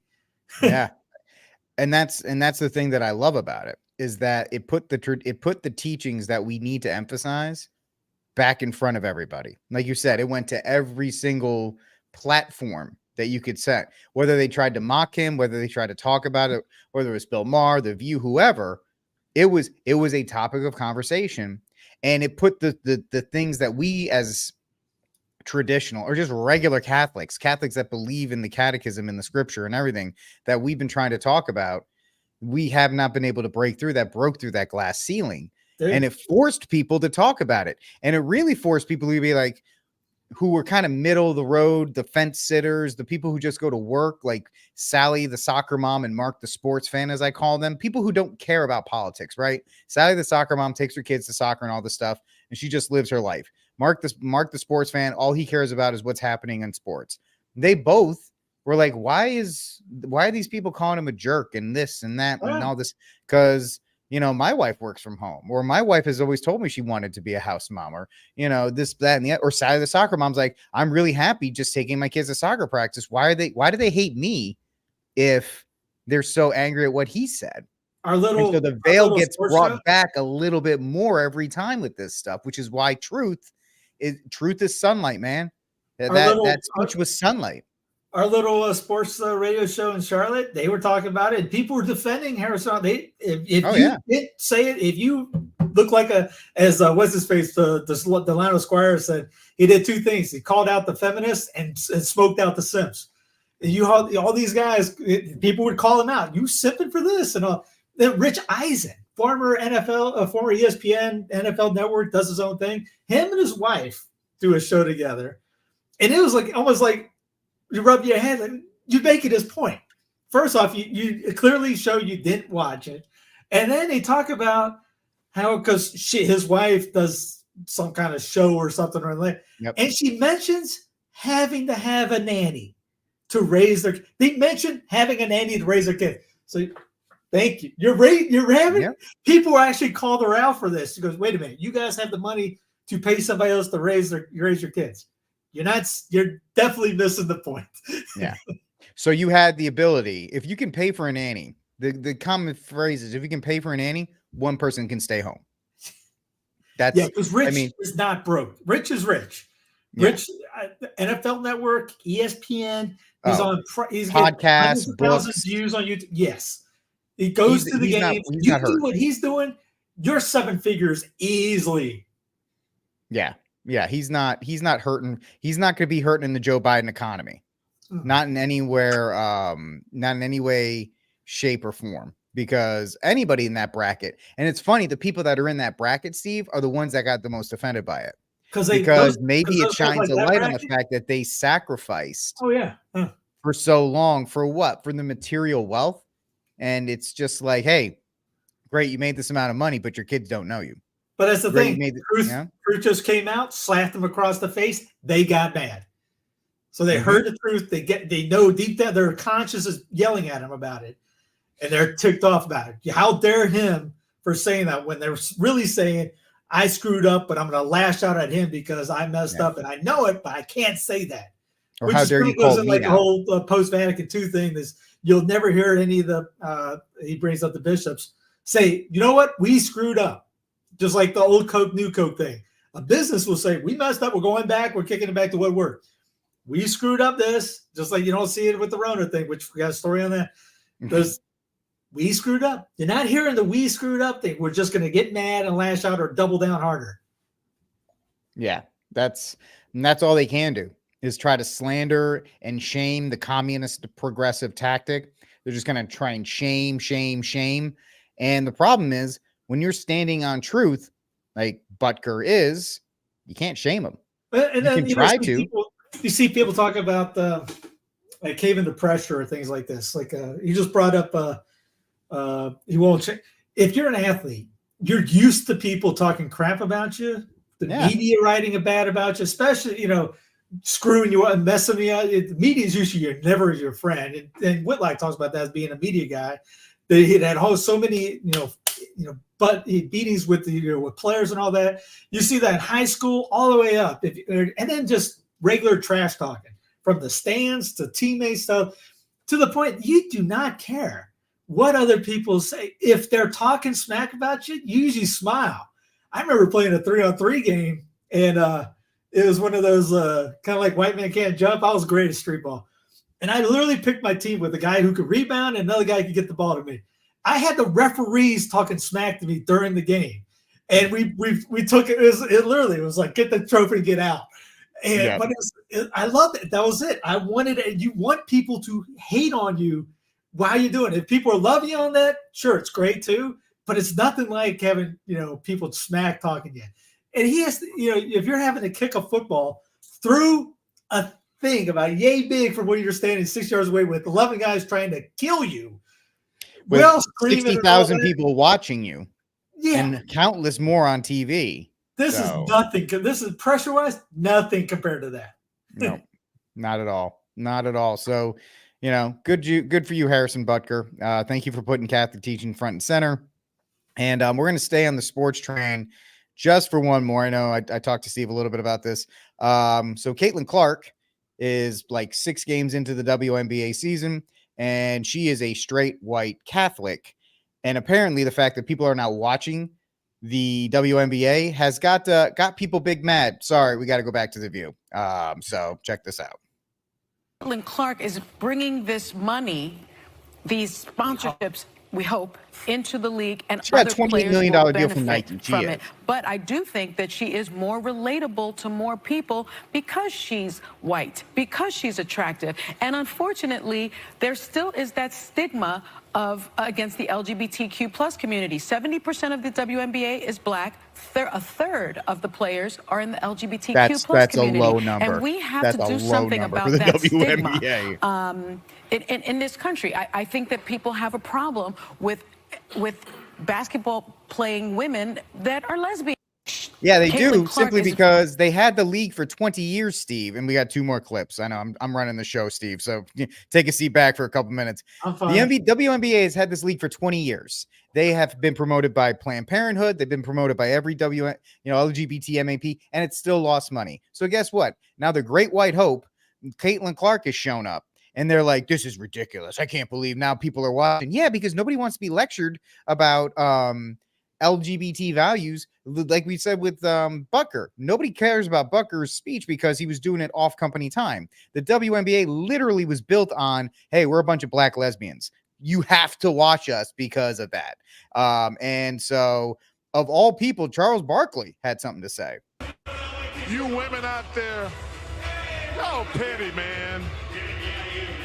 And that's the thing that I love about it, is that it put the teachings that we need to emphasize back in front of everybody. Like you said, it went to every single platform that you could set, whether they tried to mock him, whether they tried to talk about it, whether it was Bill Maher, The View, whoever. It was a topic of conversation, and it put the things that we as traditional or just regular Catholics that believe in the catechism and the scripture and everything that we've been trying to talk about, we have not been able to broke through that glass ceiling. And it forced people to talk about it. And it really forced people to be like, who were kind of middle of the road, the fence sitters, the people who just go to work, like Sally, the soccer mom, and Mark, the sports fan, as I call them, people who don't care about politics, right? Sally, the soccer mom, takes her kids to soccer and all this stuff, and she just lives her life. Mark, the sports fan, all he cares about is what's happening in sports. They both were like, why are these people calling him a jerk and this and that and all this? Because my wife works from home, or my wife has always told me she wanted to be a house mom, or, this, that, and the other. Or Sally, the soccer mom's like, I'm really happy just taking my kids to soccer practice. Why do they hate me if they're so angry at what he said? So the veil gets brought back a little bit more every time with this stuff, which is why truth is sunlight, man. That speech was sunlight. Our little sports radio show in Charlotte, they were talking about it. And people were defending Harrison. If you look like what's his face, Delano Squire said, he did 2 things. He called out the feminists and smoked out the simps. And all these guys, people would call him out. You simping for this and all. Then Rich Eisen former ESPN NFL Network, does his own thing. Him and his wife do a show together, and it was like almost like you rub your head, like you're making his point. First off, you clearly show you didn't watch it, and then they talk about how because his wife does some kind of show or something or other, and she mentions having to have a nanny to raise their. They mentioned having a nanny to raise their kid. So, thank you. You're having people actually called her out for this. She goes, "Wait a minute, you guys have the money to pay somebody else to raise your kids. You're definitely missing the point." Yeah. So you had the ability, if you can pay for a nanny, the common phrase is if you can pay for a nanny, one person can stay home. That's because Rich is not broke. Rich is rich. Rich, NFL Network, ESPN. He's on. He's podcasts, books, views on YouTube. Yes, he goes to the games. You do what he's doing. You're 7 figures easily. Yeah, he's not hurting. He's not going to be hurting in the Joe Biden economy. Not in anywhere, not in any way, shape, or form. Because anybody in that bracket, and it's funny, the people that are in that bracket, Steve, are the ones that got the most offended by it. Because maybe it shines a light on the fact that they sacrificed. For so long for what? For the material wealth, and it's just like, hey, great, you made this amount of money, but your kids don't know you. But that's the thing. Truth just came out, slapped them across the face. They got mad. So they heard the truth. They know deep down their conscience is yelling at them about it, and they're ticked off about it. How dare him for saying that when they're really saying, "I screwed up, but I'm going to lash out at him because I messed up and I know it, but I can't say that." Or how dare you call me like the whole post-Vatican II thing is you'll never hear any of the he brings up the bishops say, "You know what? We screwed up." Just like the old Coke, new Coke thing. A business will say, "We messed up. We're going back. We're kicking it back to what worked. We screwed up this," just like you don't see it with the Rona thing, which we got a story on that. Because we screwed up. You're not hearing the "we screwed up" thing. We're just going to get mad and lash out or double down harder. Yeah, that's all they can do is try to slander and shame the communist progressive tactic. They're just going to try and shame. And the problem is when you're standing on truth, like Butker is, you can't shame them. And then you can try to. You see people talk about like caving to pressure or things like this. Like you just brought up he won't change. If you're an athlete, you're used to people talking crap about you, the media writing bad about you, especially screwing you up and messing you up. The media is usually never your friend. And Whitlock talks about that as being a media guy. They had so many but beatings with with players and all that. You see that in high school all the way up, and then just regular trash talking from the stands to teammates stuff to the point you do not care what other people say. If they're talking smack about you, you usually smile. I remember playing a 3-on-3 game, and it was one of those kind of like white man can't jump. I was great at street ball, and I literally picked my team with a guy who could rebound and another guy who could get the ball to me. I had the referees talking smack to me during the game, and we took it. It literally was like, get the trophy and get out. And but I loved it. That was it. I wanted it. You want people to hate on you while you're doing it. If people are loving you on that, sure, it's great too. But it's nothing like having people smack talking you. And he has to, if you're having to kick a football through a thing about yay big from where you're standing 6 yards away with 11 guys trying to kill you. With 60,000 people watching you, and countless more on TV. This is nothing. This is pressure-wise, nothing compared to that. No, not at all. Not at all. So, good for you, Harrison Butker. Thank you for putting Catholic teaching front and center. And we're going to stay on the sports train just for one more. I know I talked to Steve a little bit about this. So Caitlin Clark is like 6 games into the WNBA season, and she is a straight white Catholic. And apparently the fact that people are now watching the WNBA has got people big mad. Sorry, we got to go back to the View. So check this out. Caitlin Clark is bringing this money, these sponsorships, we hope, into the league, and She got a other $28 players million will deal from benefit Nike. She from is. it. But I do think that she is more relatable to more people because she's white, because she's attractive. And unfortunately, there still is that stigma of against the LGBTQ plus community. 70% of the WNBA is black. A third of the players are in the LGBTQ plus community. That's a low number. And we have That's to do a low something number about for the that WNBA. stigma in this country. I think that people have a problem with basketball playing women that are lesbian. Yeah, they Caitlin do, Clark simply is- because they had the league for 20 years, Steve, and we got 2 more clips. I know I'm running the show, Steve, so take a seat back for a couple minutes. I'm fine. The WNBA has had this league for 20 years. They have been promoted by Planned Parenthood. They've been promoted by every LGBT MAP, and it's still lost money. So guess what? Now the Great White Hope, Caitlin Clark, has shown up. And they're like, this is ridiculous. I can't believe now people are watching. Yeah, because nobody wants to be lectured about LGBT values. Like we said with Butker. Nobody cares about Butker's speech because he was doing it off company time. The WNBA literally was built on, hey, we're a bunch of black lesbians. You have to watch us because of that. And so, of all people, Charles Barkley had something to say. You women out there, y'all petty, man.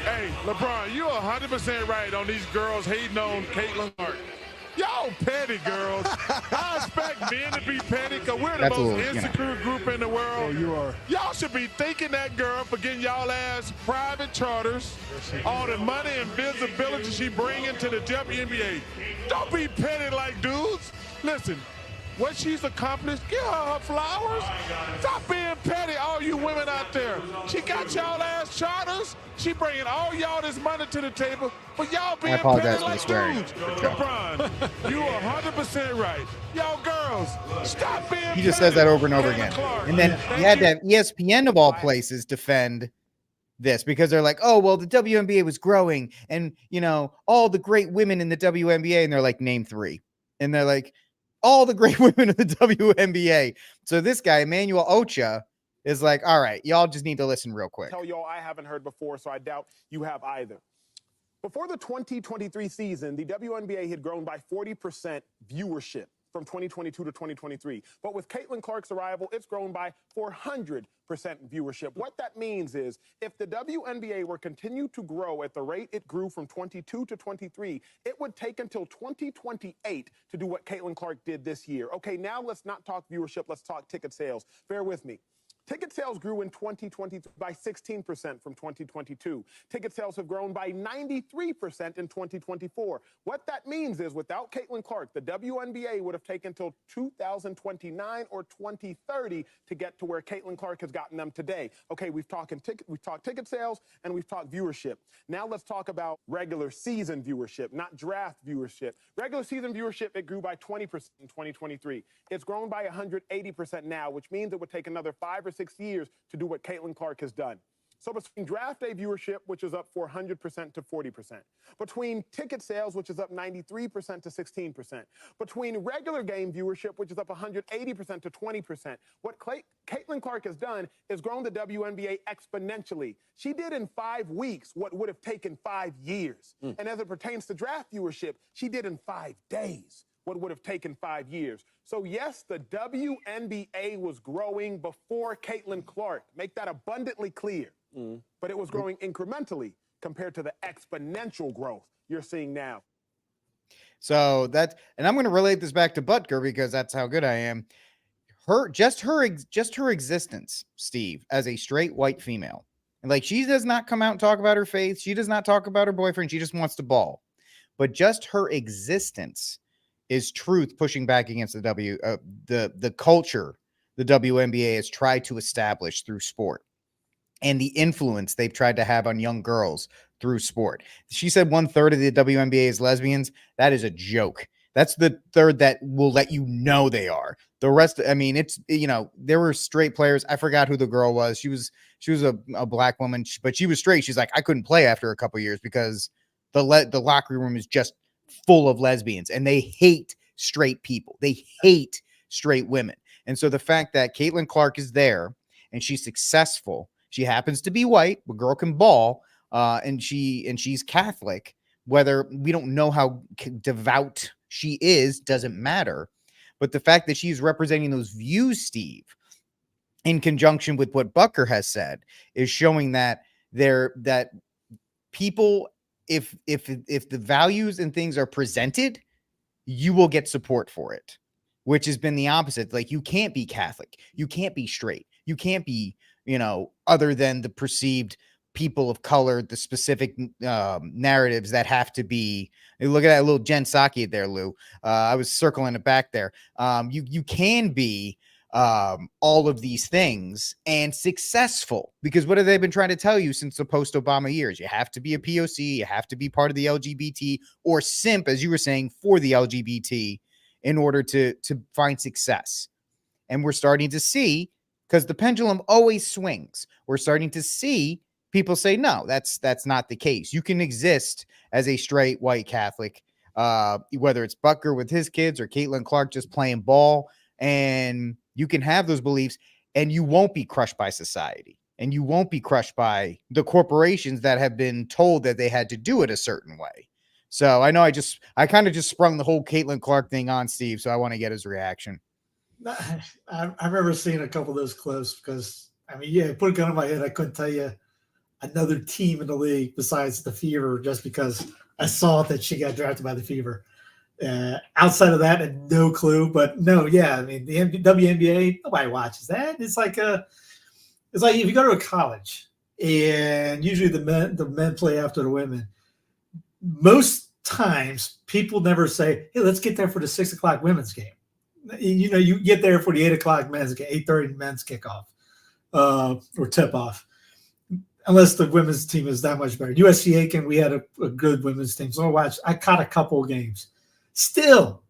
Hey, LeBron, you're 100% right on these girls hating on Caitlin Clark. Y'all petty girls. I expect men to be petty because we're the most insecure group in the world. Oh, you are. Y'all should be thanking that girl for getting y'all ass private charters, all the money and visibility she bringing to the WNBA. Don't be petty like dudes. Listen, what she's accomplished, give her her flowers. Stop being petty, all you women out there. She got y'all ass charters. She bringing all y'all this money to the table, but y'all being petty like dudes. LeBron, you are 100% right. Y'all girls, stop being He just says that over and over again. And then you had to have ESPN of all places defend this because they're like, oh, well, the WNBA was growing and, all the great women in the WNBA. And they're like, name 3. And they're like, all the great women in the WNBA. So this guy, Emmanuel Ocha, is like, all right, y'all just need to listen real quick. Tell y'all I haven't heard before, so I doubt you have either. Before the 2023 season, the WNBA had grown by 40% viewership from 2022 to 2023. But with Caitlin Clark's arrival, it's grown by 400% viewership. What that means is if the WNBA were continue to grow at the rate it grew from 22 to 23, it would take until 2028 to do what Caitlin Clark did this year. Okay, now let's not talk viewership, let's talk ticket sales. Bear with me. Ticket sales grew in 2020 by 16% from 2022. Ticket sales have grown by 93% in 2024. What that means is without Caitlin Clark, the WNBA would have taken till 2029 or 2030 to get to where Caitlin Clark has gotten them today. Okay, we've talked ticket sales and we've talked viewership. Now let's talk about regular season viewership, not draft viewership. Regular season viewership, it grew by 20% in 2023. It's grown by 180% now, which means it would take another 5 or 6 years to do what Caitlin Clark has done. So between draft day viewership, which is up 400% to 40%, between ticket sales, which is up 93% to 16%, between regular game viewership, which is up 180% to 20%, what Caitlin Clark has done is grown the WNBA exponentially. She did in 5 weeks what would have taken 5 years. And as it pertains to draft viewership, she did in 5 days what would have taken 5 years. So yes, the WNBA was growing before Caitlin Clark. Make that abundantly clear. But it was growing incrementally compared to the exponential growth you're seeing now. So and I'm going to relate this back to Butker because that's how good I am. Just her existence, Steve, as a straight white female. And like, she does not come out and talk about her faith. She does not talk about her boyfriend. She just wants to ball. But just her existence is truth pushing back against the culture the WNBA has tried to establish through sport and the influence they've tried to have on young girls through sport. She said 1/3 of the WNBA is lesbians. That is a joke. That's the third that will let you know they are. The rest, I mean, it's, there were straight players. I forgot who the girl was. She was a black woman, but she was straight. She's like, I couldn't play after a couple of years because the locker room is just full of lesbians and they hate straight people. They hate straight women. And so the fact that Caitlin Clark is there and she's successful, she happens to be white, but girl can ball, and she's Catholic. whether we don't know how devout she is, doesn't matter. But the fact that she's representing those views, Steve, in conjunction with what Butker has said, is showing that that people, if the values and things are presented, you will get support for it, which has been the opposite. Like, you can't be Catholic, you can't be straight, you can't be, other than the perceived people of color, the specific narratives that have to be. Look at that little Jen Psaki there, Lou. I was circling it back there. You can be all of these things and successful, because what have they been trying to tell you since the post-Obama years? You have to be a POC, you have to be part of the LGBT, or simp, as you were saying, for the LGBT in order to find success. And we're starting to see, because the pendulum always swings, we're starting to see people say, no, that's not the case. You can exist as a straight white Catholic, whether it's Butker with his kids or Caitlin Clark just playing ball, and you can have those beliefs and you won't be crushed by society, and you won't be crushed by the corporations that have been told that they had to do it a certain way. So I know I kind of just sprung the whole Caitlin Clark thing on Steve, so I want to get his reaction. I remember seeing a couple of those clips, because put a gun in my head, I couldn't tell you another team in the league besides the Fever, just because I saw that she got drafted by the Fever. Outside of that, I had no clue. But no, yeah, the WNBA, nobody watches that. It's like if you go to a college, and usually the men play after the women. Most times, people never say, "Hey, let's get there for the 6 o'clock women's game." You get there for the 8 o'clock men's game, 8:30 men's kickoff or tip off. Unless the women's team is that much better. USC Aiken, we had a good women's team. So I caught a couple of games. Still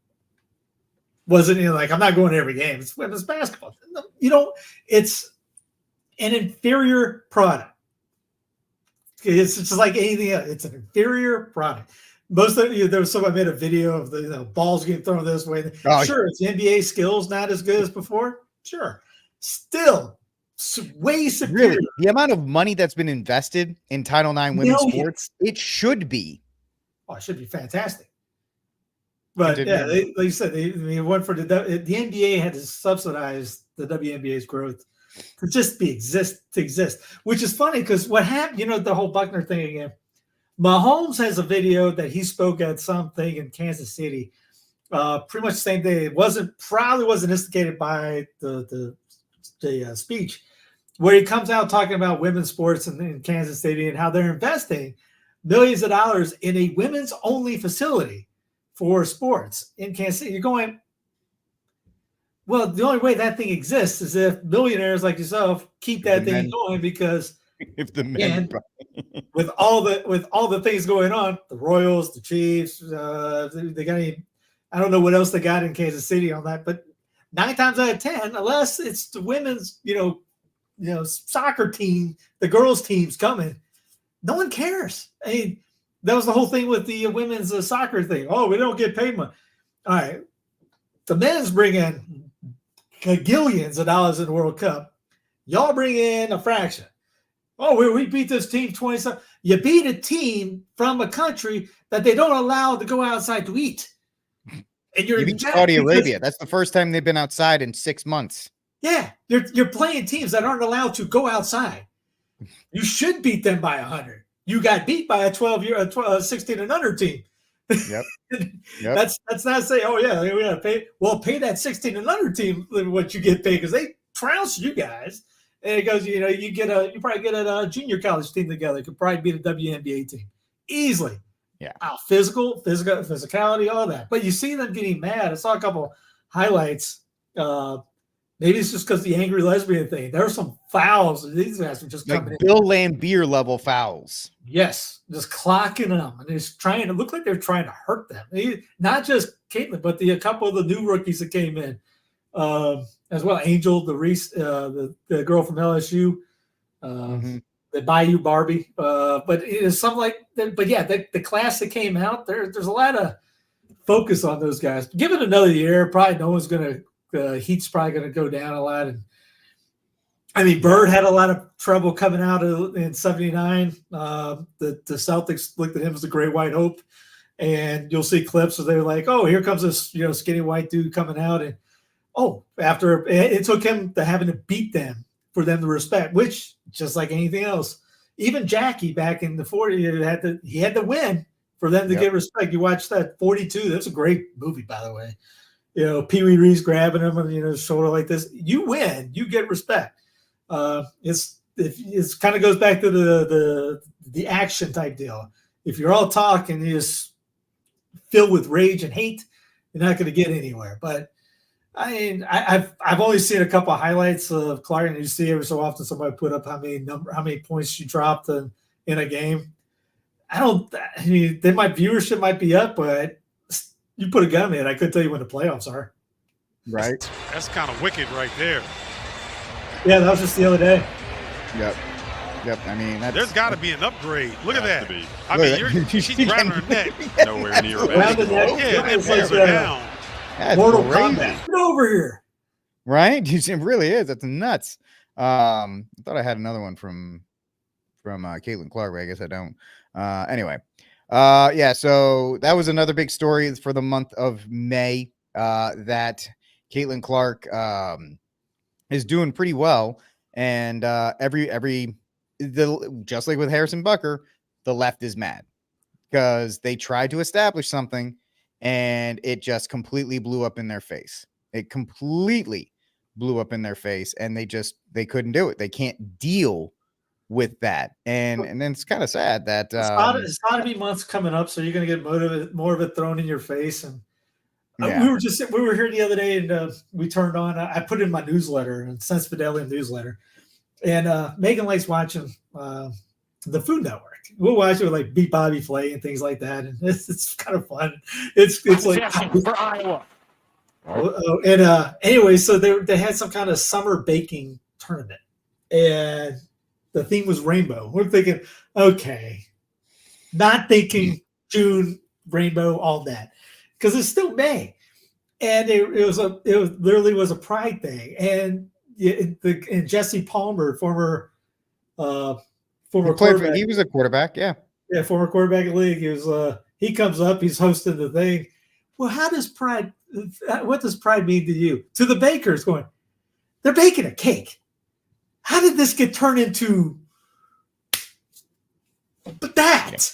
wasn't like, I'm not going to every game. It's women's basketball. It's an inferior product. It's just like anything else. It's an inferior product. Most of there was somebody made a video of the balls getting thrown this way. Sure, it's NBA skills not as good as before. Sure. Still way superior. Really, the amount of money that's been invested in Title IX women's sports, it should be. Oh, it should be fantastic. But yeah, like you said, they went for the NBA had to subsidize the WNBA's growth to exist. Which is funny, because what happened, the whole Buckner thing again. Mahomes has a video that he spoke at something in Kansas City, pretty much the same day. It probably wasn't instigated by the speech, where he comes out talking about women's sports in Kansas City and how they're investing millions of dollars in a women's only facility for sports in Kansas City. You're going, well, the only way that thing exists is if millionaires like yourself keep that thing going, because if the men with all the things going on, the Royals, the Chiefs, they got I don't know what else they got in Kansas City on that, but 9 times out of 10, unless it's the women's, soccer team, the girls' teams coming, no one cares. That was the whole thing with the women's soccer thing. Oh, we don't get paid much. All right, the men's bring in gagillions of dollars in the World Cup. Y'all bring in a fraction. Oh, we beat this team 20. You beat a team from a country that they don't allow to go outside to eat. And you beat Saudi Arabia. That's the first time they've been outside in 6 months. Yeah, you're playing teams that aren't allowed to go outside. You should beat them by 100. You got beat by a 16 and under team. Yep. That's not saying, oh yeah, we gotta pay. Well, pay that 16 and under team what you get paid, because they trounce you guys. And it goes, you probably get a junior college team together. It could probably beat a WNBA team easily. Yeah. Physicality, all that. But you see them getting mad. I saw a couple highlights. Maybe it's just because the angry lesbian thing. There were some fouls. These guys were just like coming Bill Lambier level fouls. Yes, just clocking them, and it's trying to look like they're trying to hurt them. Not just Caitlin, but a couple of the new rookies that came in as well. Angel, the girl from LSU, the Bayou Barbie. But it is something like that. But yeah, the class that came out, there's a lot of focus on those guys. Give it another year, probably no one's going to. Heat's probably going to go down a lot, and I mean, Bird had a lot of trouble coming out in '79. The Celtics looked at him as the great white hope, and you'll see clips where they're like, "Oh, here comes this skinny white dude coming out," and after it took him to having to beat them for them to respect, which just like anything else, even Jackie back in the '40s he had to win for them to get respect. You watch that 42. That's a great movie, by the way. Pee Wee Reeves grabbing him on his shoulder like this. You win, you get respect. It's kind of goes back to the action type deal. If you're all talk and you just filled with rage and hate, you're not going to get anywhere. But I mean, I've only seen a couple of highlights of Clark, and you see every so often somebody put up how many points she dropped in a game. I mean, my viewership might be up, but you put a gun in, I couldn't tell you when the playoffs are. Right. That's kind of wicked right there. Yeah, that was just the other day. Yep. I mean, there's got to be an upgrade. Look at that. I mean, she's grabbing her neck. Nowhere near basketball. Yeah, and puts her down. That's Mortal crazy. Kombat. Get over here. Right? It really is. That's nuts. I thought I had another one from Caitlin Clark, but I guess I don't. Anyway. Yeah, so that was another big story for the month of May, that Caitlin Clark is doing pretty well. And just like with Harrison Butker, the left is mad because they tried to establish something and it just completely blew up in their face. It completely blew up in their face, and they couldn't do it. They can't deal with that. And then it's kind of sad that it's sodomy month's coming up, so you're going to get more of it thrown in your face. And we were here the other day, and we turned on. I put in my newsletter, and Sense Fidelity newsletter, and Megan likes watching the Food Network. We'll watch it with like Beat Bobby Flay and things like that, and it's kind of fun. It's like for Iowa. And anyway, so they had some kind of summer baking tournament, and the theme was rainbow. We're thinking, okay, not thinking June rainbow, all that, because it's still May, and it literally was a pride thing. And Jesse Palmer, former quarterback, he was a quarterback, former quarterback in the league. He comes up, he's hosting the thing. Well, what does pride mean to you? To the bakers, going, they're baking a cake. How did this get turned into that?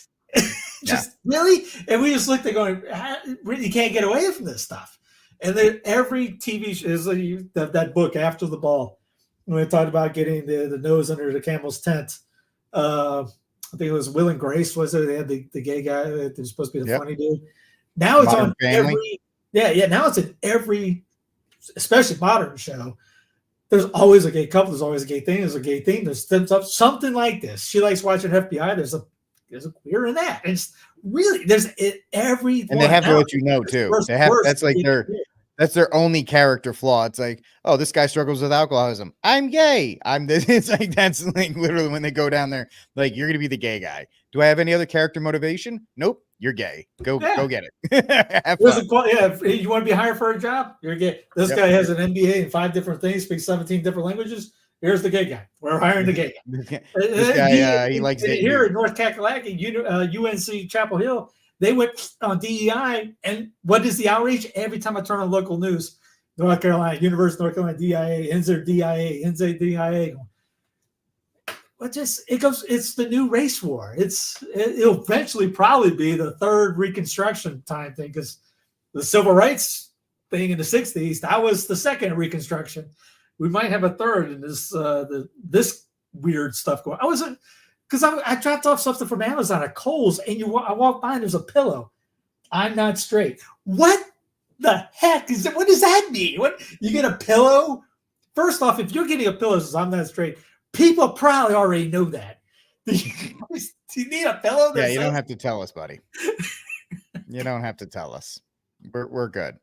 Really? And we just looked there going, you can't get away from this stuff. And then every TV show is that book, After the Ball, when we talked about getting the nose under the camel's tent. I think it was Will and Grace, was it? They had the gay guy that was supposed to be the funny dude. Now it's Modern on Family. now it's in every, especially modern show. There's always a gay couple. There's always a gay thing. There's a gay thing. There's something like this. She likes watching FBI. There's a queer in that. It's really every. And they have to let you know too. That's their only character flaw. It's like, oh, this guy struggles with alcoholism. I'm gay. I'm this. It's like that's like literally when they go down there, like you're gonna be the gay guy. Do I have any other character motivation? Nope. You're gay. Go get it. You want to be hired for a job? You're gay. This guy has an MBA in 5 different things, speaks 17 different languages. Here's the gay guy. We're hiring the gay guy. This guy, he likes it. Here in North Kakalaki, UNC Chapel Hill, they went on DEI, and what is the outrage? Every time I turn on local news, North Carolina, University of North Carolina, DIA, NZ DIA, NZ DIA. It's the new race war. It'll eventually probably be the third Reconstruction time thing, because the civil rights thing in the 60s, that was the second Reconstruction. We might have a third in this weird stuff going. Because I dropped off something from Amazon at Kohl's, and I walk by and there's a pillow. I'm not straight. What the heck is it? What does that mean? What, you get a pillow? First off, if you're getting a pillow that says I'm not straight, people probably already know that. Do you need a pillow? Yeah, you don't have to tell us, buddy. You don't have to tell us. We're good.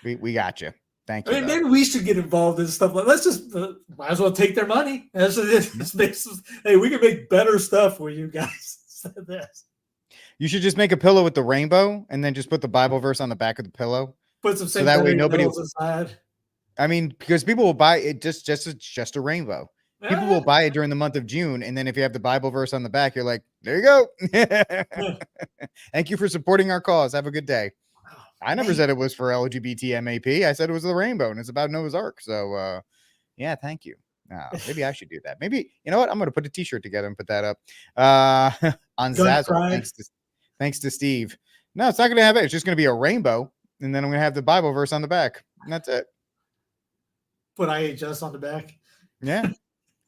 We got you. Thank you. I mean, maybe we should get involved in stuff like. Let's just might as well take their money. Hey, we can make better stuff for you guys. This. You should just make a pillow with the rainbow, and then just put the Bible verse on the back of the pillow. Put some so that way nobody inside. I mean, because people will buy it just it's just a rainbow. People will buy it during the month of June, and then if you have the Bible verse on the back, you're like, there you go. Thank you for supporting our cause. Have a good day. I never said it was for LGBT MAP. I said it was the rainbow, and it's about Noah's Ark. So, yeah, thank you. Maybe I should do that. Maybe, you know what? I'm going to put a T-shirt together and put that up on Zazzle. Thanks to Steve. No, it's not going to have it. It's just going to be a rainbow, and then I'm going to have the Bible verse on the back, and that's it. Put IHS on the back. Yeah.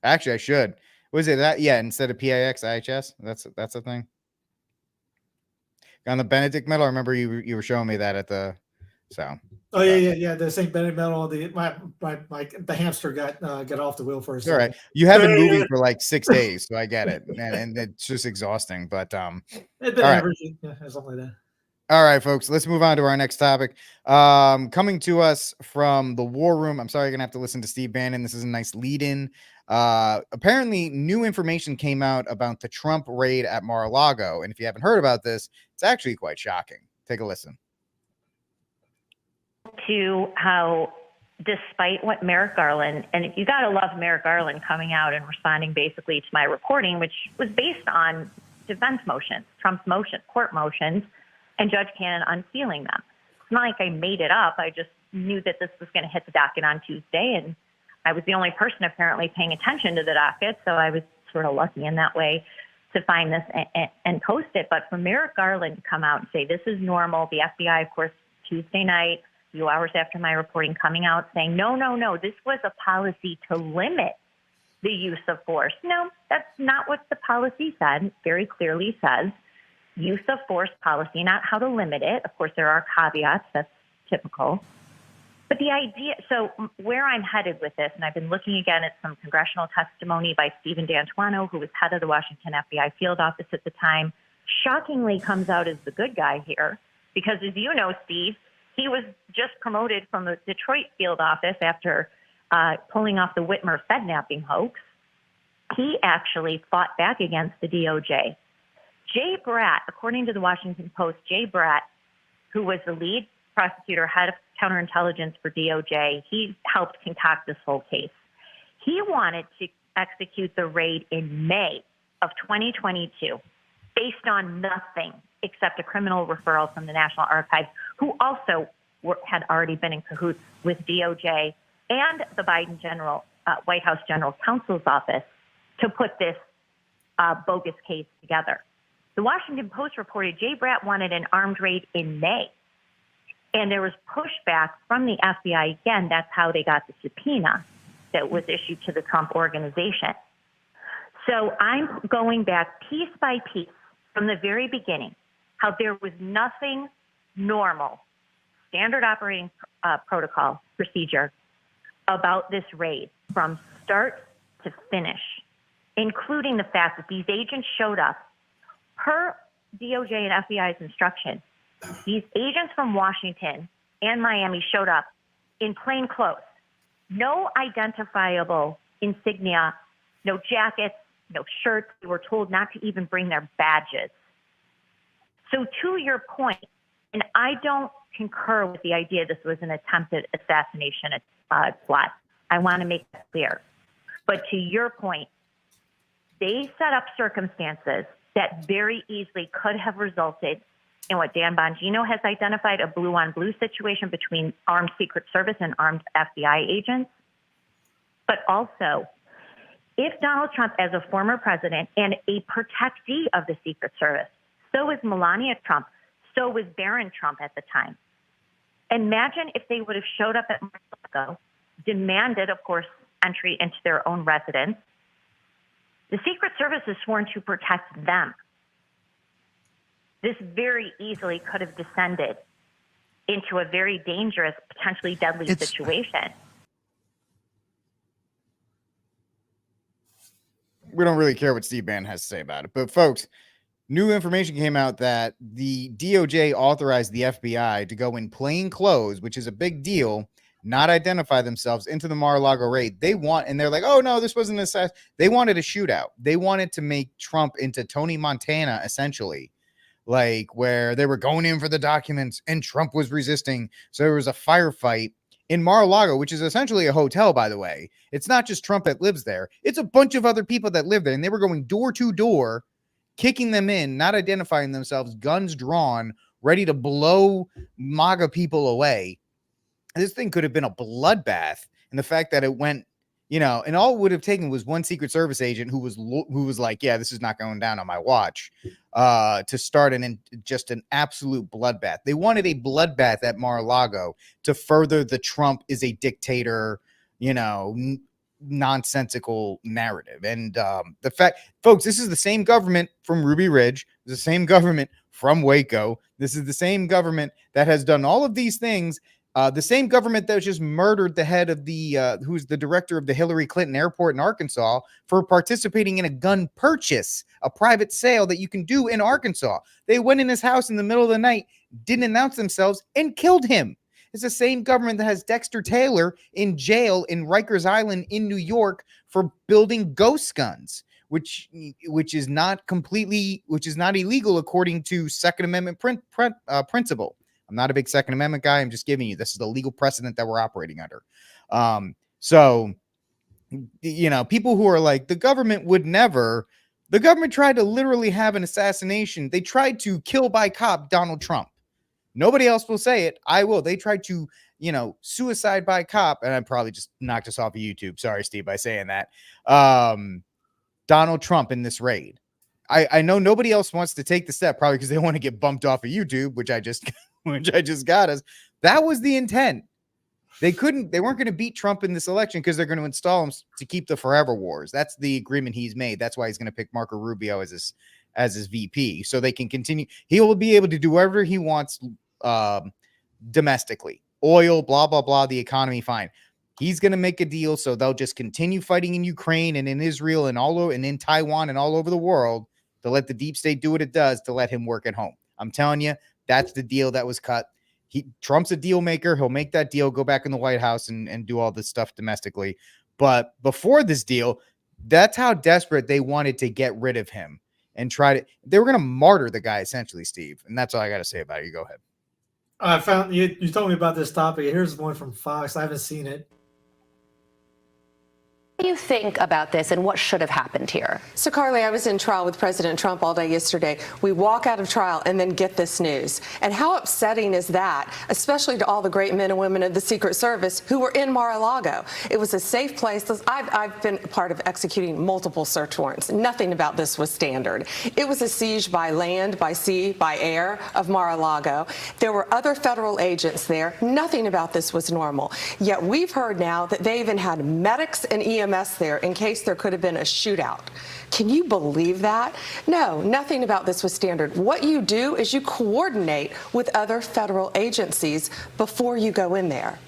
Actually, I should. Was it that? Yeah, instead of PIX, IHS. That's a thing. On the Benedict medal, I remember you were showing me that at the Oh yeah. The St. Benedict medal. The hamster got off the wheel for a second. All right. You have been moving for like 6 days, so I get it, and it's just exhausting. But it's been averaging, something like that. All right, folks, let's move on to our next topic. Coming to us from the War Room. I'm sorry you're going to have to listen to Steve Bannon. This is a nice lead-in. Apparently, new information came out about the Trump raid at Mar-a-Lago. And if you haven't heard about this, it's actually quite shocking. Take a listen. To how, despite what Merrick Garland, and you got to love Merrick Garland coming out and responding basically to my reporting, which was based on defense motions, Trump's motions, court motions, and Judge Cannon unsealing them. It's not like I made it up. I just knew that this was going to hit the docket on Tuesday, and I was the only person apparently paying attention to the docket, so I was sort of lucky in that way to find this and post it. But for Merrick Garland to come out and say this is normal, the FBI, of course, Tuesday night, a few hours after my reporting, coming out saying, no, this was a policy to limit the use of force. No, that's not what the policy said. It very clearly says use of force policy, not how to limit it. Of course, there are caveats. That's typical. But the idea, so where I'm headed with this, and I've been looking again at some congressional testimony by Stephen D'Antuono, who was head of the Washington FBI field office at the time, shockingly comes out as the good guy here. Because as you know, Steve, he was just promoted from the Detroit field office after pulling off the Whitmer Fednapping hoax. He actually fought back against the DOJ. Jay Bratt, according to the Washington Post, Jay Bratt, who was the lead prosecutor, head of counterintelligence for DOJ, he helped concoct this whole case. He wanted to execute the raid in May of 2022 based on nothing except a criminal referral from the National Archives, who also had already been in cahoots with DOJ and the Biden White House General Counsel's office to put this bogus case together. The Washington Post reported Jay Bratt wanted an armed raid in May. And there was pushback from the FBI. Again, that's how they got the subpoena that was issued to the Trump organization. So I'm going back piece by piece from the very beginning, how there was nothing normal, standard operating protocol procedure about this raid from start to finish, including the fact that these agents showed up per DOJ and FBI's instruction. These agents from Washington and Miami showed up in plain clothes, no identifiable insignia, no jackets, no shirts. They were told not to even bring their badges. So to your point, and I don't concur with the idea this was an attempted assassination plot. I want to make that clear. But to your point, they set up circumstances that very easily could have resulted in what Dan Bongino has identified, a blue-on-blue situation between armed Secret Service and armed FBI agents. But also, if Donald Trump, as a former president and a protectee of the Secret Service, so is Melania Trump, so was Barron Trump at the time. Imagine if they would have showed up at Mar-a-Lago, demanded, of course, entry into their own residence. The Secret Service is sworn to protect them. This very easily could have descended into a very dangerous, potentially deadly situation. We don't really care what Steve Bannon has to say about it. But, folks, new information came out that the DOJ authorized the FBI to go in plain clothes, which is a big deal, not identify themselves into the Mar-a-Lago raid. And they're like, oh, no, this wasn't an assassin. They wanted a shootout. They wanted to make Trump into Tony Montana, essentially. Like where they were going in for the documents and Trump was resisting. So there was a firefight in Mar-a-Lago, which is essentially a hotel, by the way. It's not just Trump that lives there. It's a bunch of other people that live there. And they were going door to door, kicking them in, not identifying themselves, guns drawn, ready to blow MAGA people away. This thing could have been a bloodbath. And the fact that it went, and all it would have taken was one Secret Service agent who was like, yeah, this is not going down on my watch, to start just an absolute bloodbath. They wanted a bloodbath at Mar-a-Lago to further the Trump is a dictator, nonsensical narrative. And the fact, folks, this is the same government from Ruby Ridge, the same government from Waco. This is the same government that has done all of these things. The same government that just murdered the head of who's the director of the Hillary Clinton Airport in Arkansas for participating in a gun purchase, a private sale that you can do in Arkansas. They went in his house in the middle of the night, didn't announce themselves, and killed him. It's the same government that has Dexter Taylor in jail in Rikers Island in New York for building ghost guns, which is not illegal according to Second Amendment principle. I'm not a big Second Amendment guy. I'm just giving you, this is the legal precedent that we're operating under. So, people who are like, the government tried to literally have an assassination. They tried to kill by cop Donald Trump. Nobody else will say it. I will. They tried to, suicide by cop. And I probably just knocked us off of YouTube. Sorry, Steve, by saying that. Donald Trump in this raid. I know nobody else wants to take the step, probably because they want to get bumped off of YouTube, which I just got us. That was the intent. They weren't going to beat Trump in this election because they're going to install him to keep the forever wars. That's the agreement he's made. That's why he's going to pick Marco Rubio as his VP, so they can continue. He will be able to do whatever he wants domestically, oil, blah, blah, blah, the economy. Fine. He's going to make a deal. So they'll just continue fighting in Ukraine and in Israel and all over, and in Taiwan and all over the world, to let the deep state do what it does, to let him work at home. I'm telling you, that's the deal that was cut. Trump's a deal maker. He'll make that deal, go back in the White House and do all this stuff domestically. But before this deal, that's how desperate they wanted to get rid of him and they were going to martyr the guy essentially, Steve. And that's all I got to say about it. You go ahead. I found you told me about this topic. Here's one from Fox. I haven't seen it. What do you think about this and what should have happened here? So, Carly, I was in trial with President Trump all day yesterday. We walk out of trial and then get this news. And how upsetting is that, especially to all the great men and women of the Secret Service who were in Mar-a-Lago? It was a safe place. I've been part of executing multiple search warrants. Nothing about this was standard. It was a siege by land, by sea, by air of Mar-a-Lago. There were other federal agents there. Nothing about this was normal. Yet we've heard now that they even had medics and EMS there in case there could have been a shootout. Can you believe that? No, nothing about this was standard. What you do is you coordinate with other federal agencies before you go in there.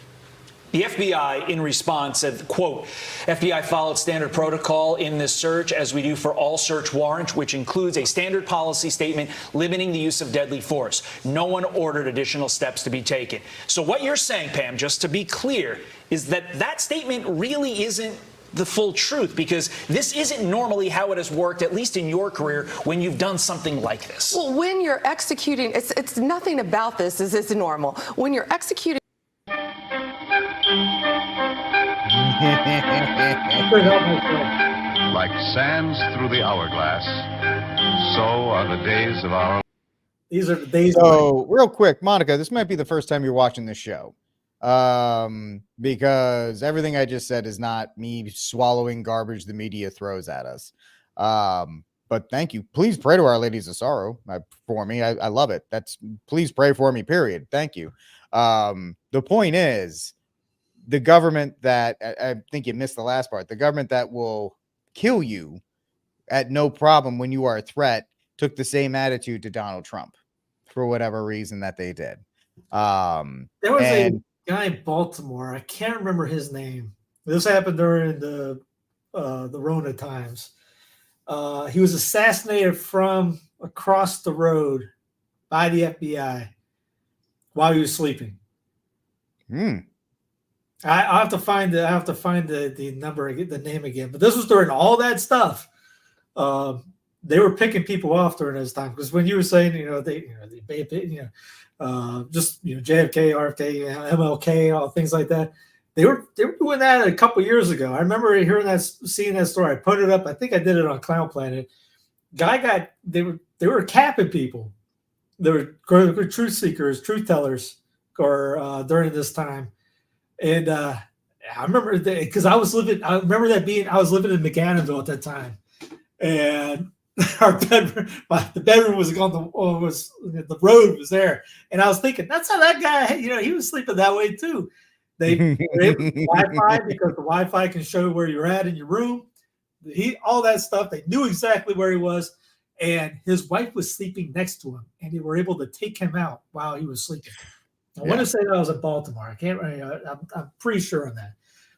The FBI, in response, said, quote, FBI followed standard protocol in this search, as we do for all search warrants, which includes a standard policy statement limiting the use of deadly force. No one ordered additional steps to be taken. So what you're saying, Pam, just to be clear, is that statement really isn't the full truth, because this isn't normally how it has worked, at least in your career, when you've done something like this. Well, when you're executing, it's nothing about this is normal. When you're executing. Like sands through the hourglass, so are the days of our. These are the days. So, real quick, Monica, this might be the first time you're watching this show. Because everything I just said is not me swallowing garbage the media throws at us. But thank you. Please pray to Our Ladies of Sorrow for me. I love it. Please pray for me, period. Thank you. The point is, the government that, I think you missed the last part, the government that will kill you at no problem when you are a threat, took the same attitude to Donald Trump for whatever reason that they did. There was a guy in Baltimore. I can't remember his name. This happened during the Rona times. He was assassinated from across the road by the FBI while he was sleeping. I have to find the number, the name again. But this was during all that stuff. they were picking people off during this time, because when you were saying, just JFK, RFK, MLK, all things like that, they were doing that a couple years ago. I remember seeing that story. I put it up. I think I did it on Clown Planet. They were capping people. They were truth seekers, truth tellers, or during this time, and I remember that because I was living in McAdamville at that time, and our bedroom, the bedroom was the road was there, and I was thinking that's how that guy, he was sleeping that way too. They Wi-Fi, because the Wi-Fi can show where you're at in your room. All that stuff. They knew exactly where he was, and his wife was sleeping next to him, and they were able to take him out while he was sleeping. I want to say that was in Baltimore. I can't remember. I'm pretty sure on that.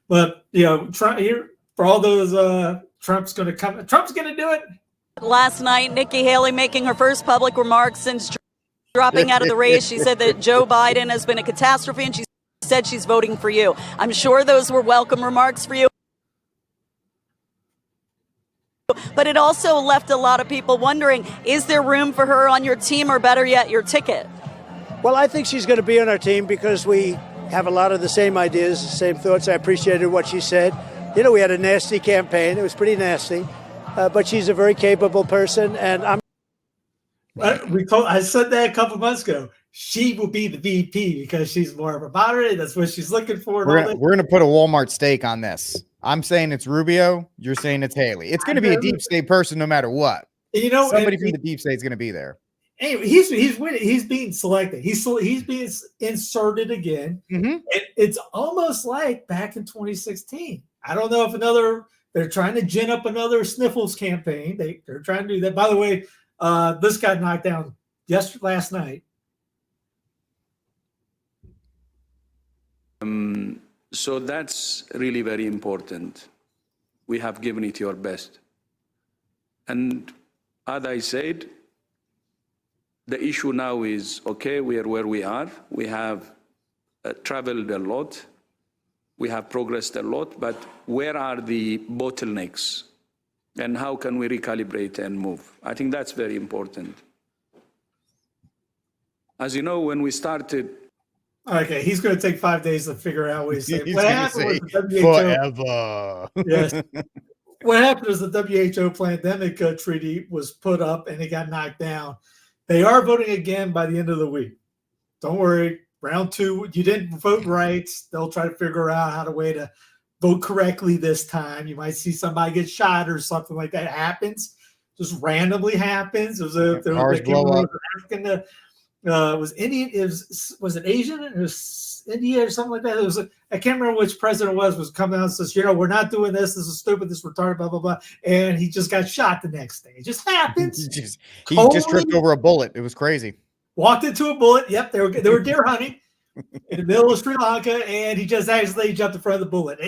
But Trump here for all those. Trump's going to come. Trump's going to do it. Last night, Nikki Haley making her first public remarks since dropping out of the race. She said that Joe Biden has been a catastrophe, and she said she's voting for you. I'm sure those were welcome remarks for you. But it also left a lot of people wondering, is there room for her on your team, or better yet, your ticket? Well, I think she's going to be on our team because we have a lot of the same ideas, the same thoughts. I appreciated what she said. We had a nasty campaign. It was pretty nasty. But she's a very capable person, and I'm. I said that a couple months ago. She will be the VP because she's more of a moderate. That's what she's looking for. We're going to put a Walmart stake on this. I'm saying it's Rubio. You're saying it's Haley. It's going to be a deep state person no matter what. Somebody from the deep state is going to be there. Anyway, he's winning. He's being selected. He's being inserted again. Mm-hmm. It's almost like back in 2016. I don't know if they're trying to gin up another sniffles campaign. They're trying to do that. By the way, this got knocked down last night. So that's really very important. We have given it your best. And as I said, the issue now is, okay, we are where we are. We have traveled a lot. We have progressed a lot, but where are the bottlenecks? And how can we recalibrate and move? I think that's very important. As you know, when we started. Okay, he's going to take 5 days to figure out what he's saying. What happened was the WHO, forever. Yes. What happened is the WHO pandemic treaty was put up and it got knocked down. They are voting again by the end of the week. Don't worry. Round 2, you didn't vote right. They'll try to figure out how to vote correctly this time. You might see somebody get shot or something like that. It happens. Just randomly happens. Was Indian? Was it Asian? It was India or something like that. I can't remember which president was coming out and says, we're not doing this. This is stupid. This is retarded. Blah blah blah. And he just got shot the next day. It just happens. he just tripped over a bullet. It was crazy. Walked into a bullet. Yep, they were deer hunting in the middle of Sri Lanka, and he just actually jumped in front of the bullet.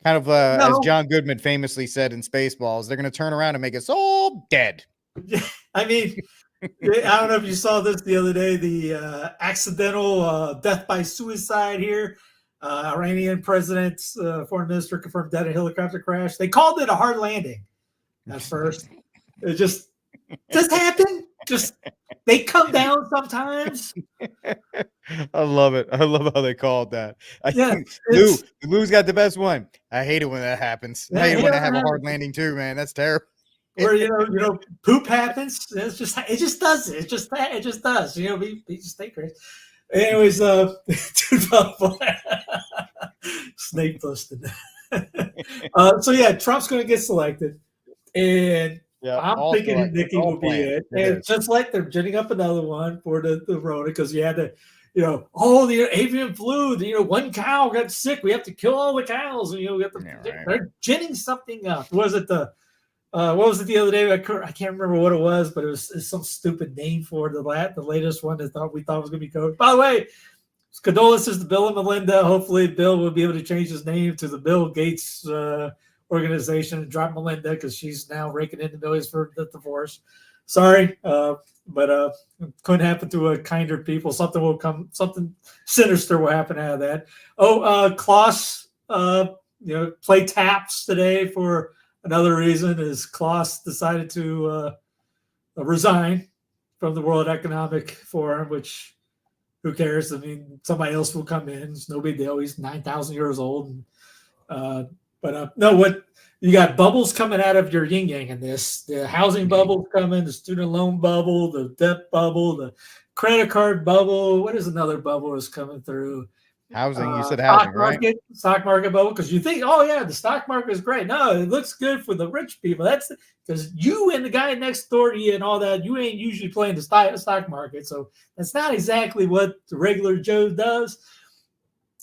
Kind of as John Goodman famously said in Spaceballs, they're going to turn around and make us all dead. I mean, I don't know if you saw this the other day, the accidental death by suicide here. Iranian president's foreign minister confirmed dead in a helicopter crash. They called it a hard landing at first. It just happened. They come down sometimes. I love it. I love how they called that. Lou's got the best one. I hate it when that happens. I hate it when they have a hard landing too, man. That's terrible. Where poop happens. It just does it. It just does. We just stay crazy. Anyways, snake busted. So yeah, Trump's going to get selected, and I'm thinking Nikki will be it. And just like they're ginning up another one for the Rona, because you had to, the avian flu. One cow got sick. We have to kill all the cows. And they're ginning something up. Was it what was it the other day? I can't remember what it was, but it's some stupid name for the latest one that we thought was going to be COVID. By the way, condolences to Bill and Melinda. Hopefully, Bill will be able to change his name to the Bill Gates organization and drop Melinda, because she's now raking in the millions for the divorce. Sorry, but couldn't happen to a kinder people. Something sinister will happen out of that. Klaus, played taps today for Another reason is Klaus decided to resign from the World Economic Forum, which who cares? I mean, somebody else will come in. It's no big deal. He's 9,000 years old. No, what you got bubbles coming out of your yin yang in this. The housing bubble coming, the student loan bubble, the debt bubble, the credit card bubble. What is another bubble is coming through? Housing, you said housing, right? Stock market bubble, because you think, oh yeah, the stock market is great. No, it looks good for the rich people. That's because you and the guy next door to you and all that, you ain't usually playing the stock market. So that's not exactly what the regular Joe does.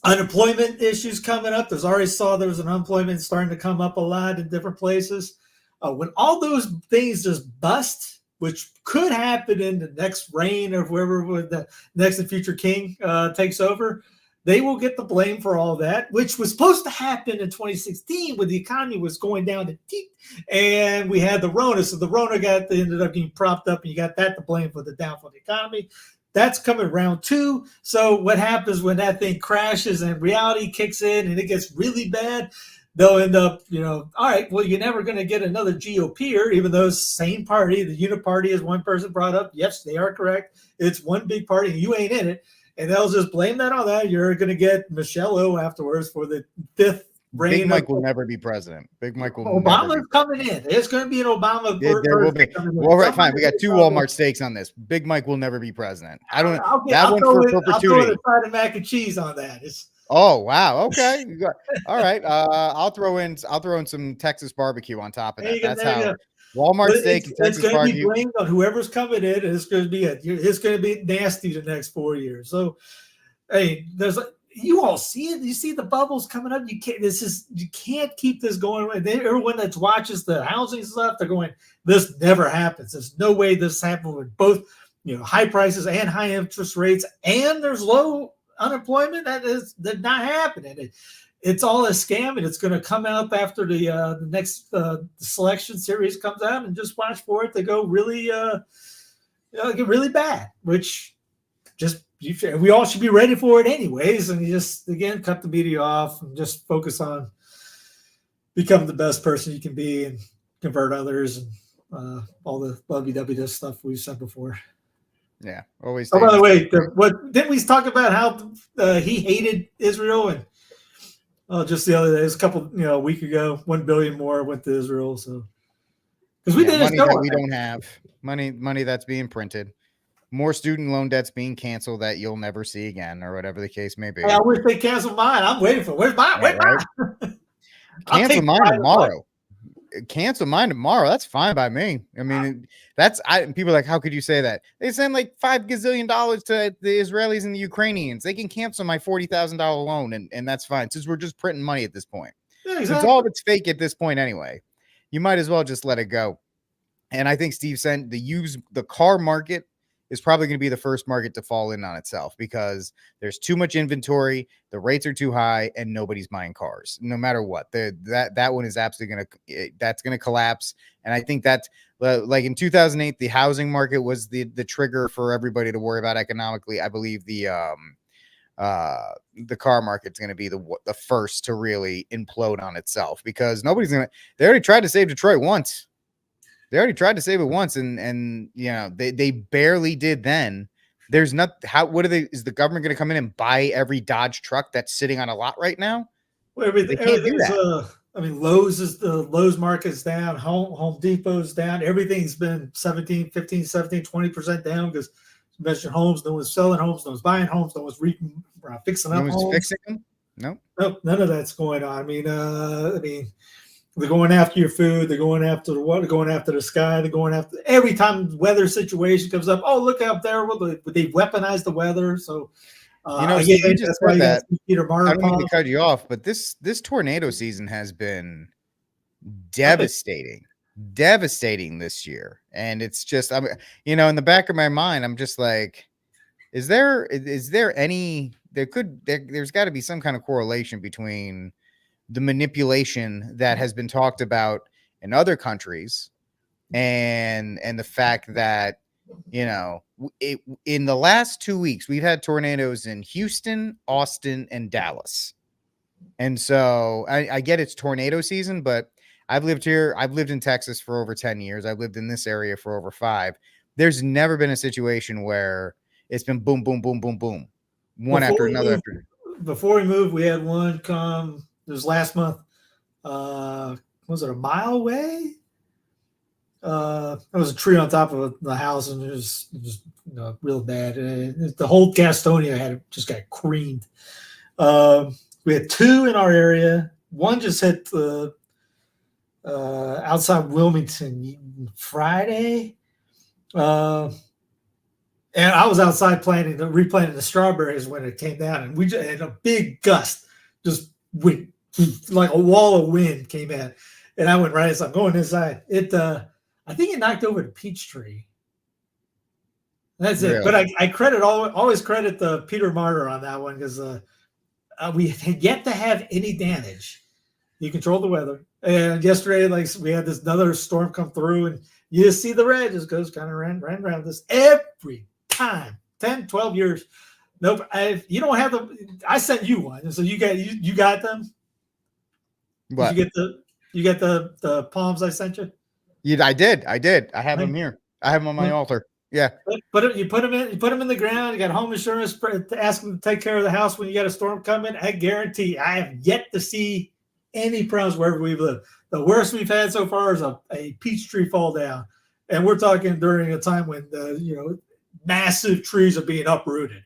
Unemployment issues coming up. There was an unemployment starting to come up a lot in different places. When all those things just bust, which could happen in the next reign or whoever the next and future king takes over, they will get the blame for all that, which was supposed to happen in 2016 when the economy was going down the teeth, and we had the Rona. So the Rona ended up getting propped up, and you got that to blame for the downfall of the economy. That's coming round two. So what happens when that thing crashes and reality kicks in and it gets really bad? They'll end up, all right, well, you're never going to get another GOPer, even though it's the same party. The Unit Party, as one person brought up. Yes, they are correct. It's one big party, and you ain't in it. And they'll just blame that on that. You're going to get Michelle O afterwards for the fifth reign. Big Mike will never be president. Big Mike will. Obama's coming in. There's going to be an Obama. There will be. Well, right, fine. We got two Walmart steaks on this. Big Mike will never be president. I don't. That one for perpetuity. I'll throw a side of mac and cheese on that. Oh wow. Okay. All right. I'll throw in some Texas barbecue on top of that. That's how. Walmart steak and Texas barbecue. It's going to be blamed on whoever's coming in. It's going to be nasty the next 4 years. So, hey, you all see it. You see the bubbles coming up. You can't keep this going. Everyone that watches the housing stuff, they're going, this never happens. There's no way this happens with both, high prices and high interest rates, and there's low unemployment. That's not happening. It's all a scam, and it's going to come out after the next selection series comes out, and just watch for it to go really, get really bad. Which we all should be ready for it anyways. And you just again cut the media off and just focus on becoming the best person you can be and convert others and all the WW stuff we've said before. Yeah, always. Oh, by the way, what didn't we talk about how he hated Israel and? Just the other day, it was a week ago, 1 billion more went to Israel. So, because we did money that we don't have, money that's being printed, more student loan debts being canceled that you'll never see again, or whatever the case may be. Hey, I wish they canceled mine. I'm waiting for where's mine? Where's mine? Cancel mine tomorrow. Cancel mine tomorrow. That's fine by me. I mean, people are like, how could you say that? They send like $5 gazillion to the Israelis and the Ukrainians. They can cancel my $40,000 loan, and that's fine, since we're just printing money at this point. Yeah, exactly. Since all of it's fake at this point anyway, you might as well just let it go. And I think Steve said the car market is probably going to be the first market to fall in on itself, because there's too much inventory, the rates are too high, and nobody's buying cars no matter what. That one is absolutely going to collapse. And I think that's like in 2008, the housing market was the trigger for everybody to worry about economically. I believe the car market's going to be the first to really implode on itself, because they already tried to save Detroit once. They already tried to save it once, and they barely did then. There's not is the government going to come in and buy every Dodge truck that's sitting on a lot right now? Well, they can't do that. Lowe's market's down, Home Depot's down. Everything's been 17, 15, 17, 20% down, because measured homes, no one's selling homes, no one's buying homes, no one's fixing up homes. Fixing them? Nope, none of that's going on. I mean, they're going after your food. They're going after the water. They're going after the sky. They're going after every time weather situation comes up. Oh, look out there! Well, they weaponize the weather. So, Steve, you just said that. I don't mean to cut you off, but this tornado season has been devastating this year, and it's just in the back of my mind, I'm just like, is there any? There's got to be some kind of correlation between the manipulation that has been talked about in other countries and the fact that, in the last 2 weeks, we've had tornadoes in Houston, Austin, and Dallas. And so I get it's tornado season, but I've lived here. I've lived in Texas for over 10 years. I've lived in this area for over 5. There's never been a situation where it's been boom, boom, boom, boom, boom, one after another. Before we moved, we had one come. It was last month. Was it a mile away? There was a tree on top of the house, and it was real bad. The whole Gastonia just got creamed. We had 2 in our area. One just hit the outside Wilmington Friday. And I was outside replanting the strawberries when it came down, and we just had a big gust, just wind, like a wall of wind came in, and I went right as I'm going inside. I think it knocked over the peach tree. That's it. But I always credit the Peter Martyr on that one, because we had yet to have any damage. You control the weather, and yesterday, like, we had this another storm come through, and you just see the red just goes kind of ran around this every time. 10, 12 years. Nope. You don't have I sent you one, and so you got them. What? Did you get the palms I sent you? I did. I have them here. I have them on my altar. Yeah. But you put them in the ground. You got home insurance to ask them to take care of the house when you got a storm coming. I guarantee I have yet to see any problems wherever we've lived. The worst we've had so far is a peach tree fall down, and we're talking during a time when massive trees are being uprooted.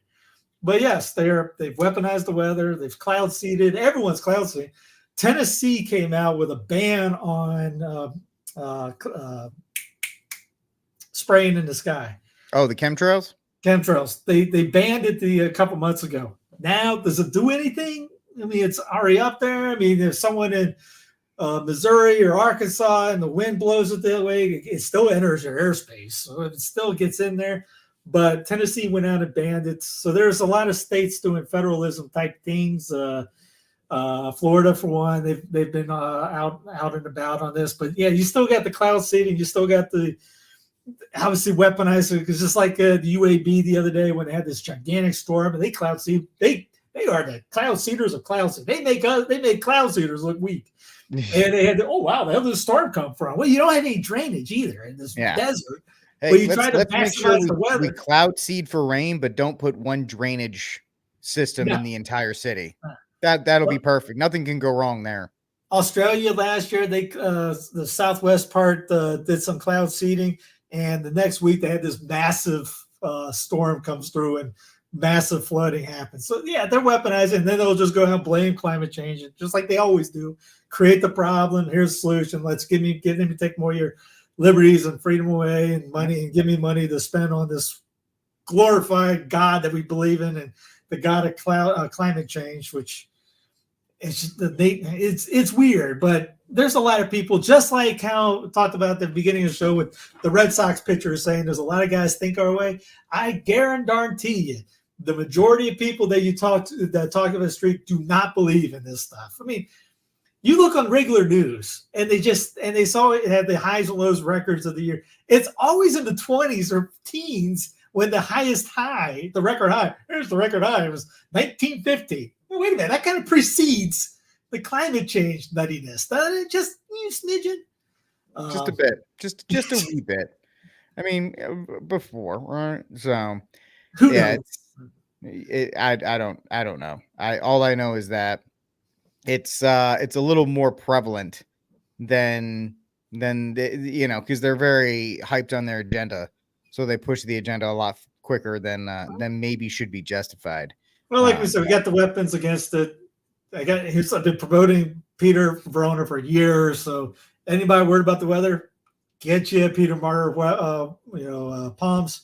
But yes, they've weaponized the weather. They've cloud seeded. Everyone's cloud seeded. Tennessee came out with a ban on spraying in the sky. Oh, the chemtrails? Chemtrails. They banned it a couple months ago. Now, does it do anything? I mean, it's already up there. I mean, there's someone in Missouri or Arkansas, and the wind blows it that way, it still enters your airspace. So it still gets in there. But Tennessee went out and banned it. So there's a lot of states doing federalism type things. Florida, for one, they've been out and about on this. But yeah, you still got the cloud seeding. You still got the obviously weaponized, because just like the UAB the other day when they had this gigantic storm, and they cloud seed. They are the cloud seeders of cloud seed. They make cloud seeders look weak. And they had where did the storm come from? Well, you don't have any drainage either in this desert. Hey, let's make sure we cloud seed for rain, but don't put one drainage system in the entire city. That'll be perfect. Nothing can go wrong there. Australia last year, the southwest part did some cloud seeding, and the next week they had this massive storm comes through and massive flooding happens. So yeah, they're weaponizing, and then they'll just go and blame climate change, just like they always do. Create the problem. Here's the solution. Let's get them to take more of your liberties and freedom away and money, and give me money to spend on this glorified God that we believe in, and the God of climate change, which it's weird, but there's a lot of people, just like how I talked about at the beginning of the show with the Red Sox pitcher saying there's a lot of guys think our way. I guarantee you, the majority of people that talk about the street do not believe in this stuff. I mean, you look on regular news, and they saw it had the highs and lows records of the year. It's always in the 20s or teens when the highest high, the record high. Here's the record high. It was 1950. Well, wait a minute, that kind of precedes the climate change nuttiness. Just smidgen. Just a bit, just a wee bit. I mean, before, right? So, yeah, I don't know. All I know is that it's a little more prevalent than because they're very hyped on their agenda, so they push the agenda a lot quicker than maybe should be justified. Well, like we said, we got the weapons against it. I've been promoting Peter Verona for years. So anybody worried about the weather, get you Peter Martyr, palms.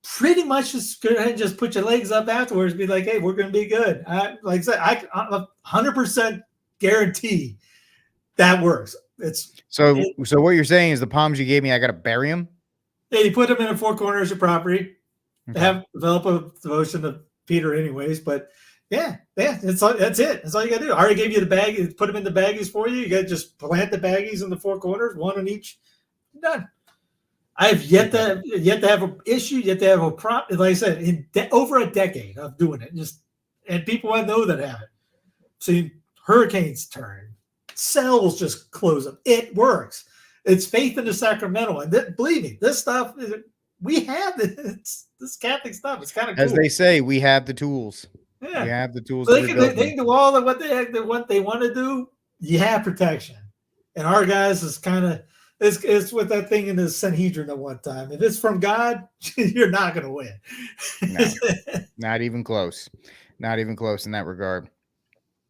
Pretty much just go ahead and just put your legs up afterwards. Be like, hey, we're going to be good. Like I said, I 100% guarantee that works. So what you're saying is the palms you gave me, I got to bury them? Yeah, you put them in the four corners of your property. Okay. Develop a devotion to Peter anyways, but yeah, that's it. That's all you got to do. I already gave you the bag. Put them in the baggies for you. You got to just plant the baggies in the four corners, one on each. Done. I've yet to have an issue, yet to have a problem. Like I said, over a decade of doing it, and people I know that have it. See, hurricanes turn, cells just close up. It works. It's faith in the sacramental. And believe me, this stuff, we have this Catholic stuff. It's kind of cool. As they say, we have the tools. Yeah. We have the tools So to rebuild they can do all of what they want to do. You have protection. And our guys is kind of, it's with that thing in the Sanhedrin at one time. If it's from God, you're not going to win. No, not even close. Not even close in that regard.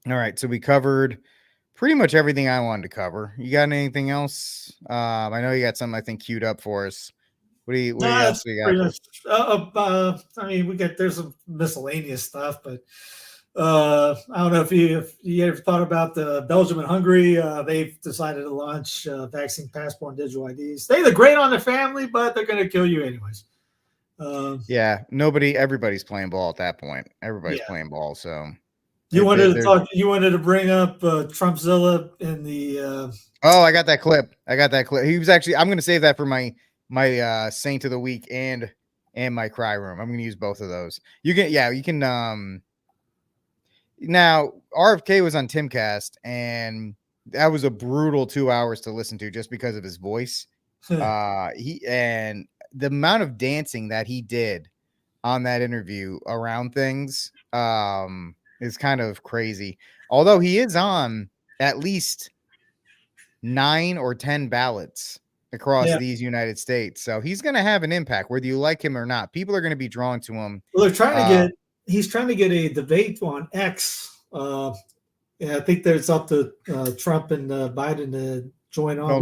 All right. So we covered pretty much everything I wanted to cover. You got anything else? I know you got something I think queued up for us. What else do you got? I mean, there's some miscellaneous stuff, but I don't know if you ever thought about Belgium and Hungary. They've decided to launch vaccine passport and digital IDs. They look great on the family, but they're going to kill you anyways. Yeah, everybody's playing ball at that point. Everybody's playing ball. So you wanted to bring up Trumpzilla in the. Oh, I got that clip. He was actually. I'm going to save that for my Saint of the Week and my cry room. I'm going to use both of those. You can. Now, RFK was on Timcast, and that was a brutal 2 hours to listen to just because of his voice. And the amount of dancing that he did on that interview around things is kind of crazy. Although he is on at least 9 or 10 ballots across these United States. So he's going to have an impact, whether you like him or not. People are going to be drawn to him. Well, he's trying to get a debate on X. I think there's up to Trump and Biden to join on.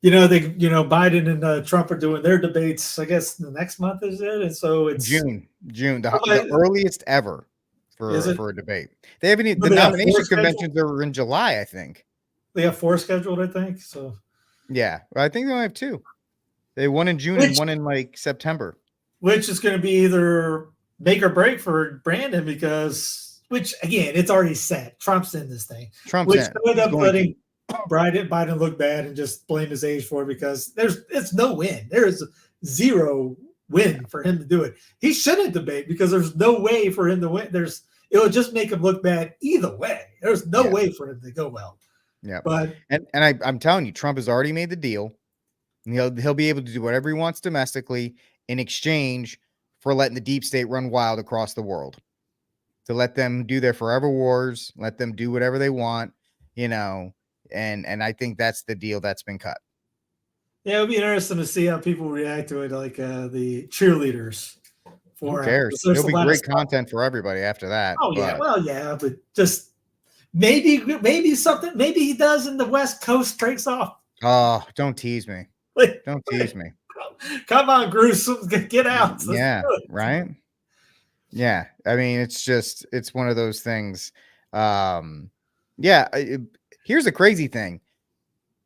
Biden and Trump are doing their debates. I guess the next month is it, and so it's June, the earliest ever for a debate. They haven't the nomination conventions are in July, I think. They have 4 scheduled, I think. So yeah, I think they only have 2. They one in June and one in like September. Which is going to be either make or break for Brandon which again, it's already set. Trump's in this thing. Trump's in. Could end up letting Biden look bad and just blame his age for it because it's no win. There is 0 win for him to do it. He shouldn't debate because there's no way for him to win. It'll just make him look bad either way. There's no way for him to go well. Yeah, but I'm telling you, Trump has already made the deal. He'll be able to do whatever he wants domestically in exchange for letting the deep state run wild across the world. To let them do their forever wars, let them do whatever they want, and I think that's the deal that's been cut. Yeah, it'll be interesting to see how people react to it, like the cheerleaders. Who cares? It'll be great content for everybody after that. Oh yeah, but just maybe he does, and the West Coast breaks off. Oh, don't tease me! Don't tease me! Come on, Bruce, get out. Yeah, right. Yeah, I mean, it's one of those things. Here's a crazy thing.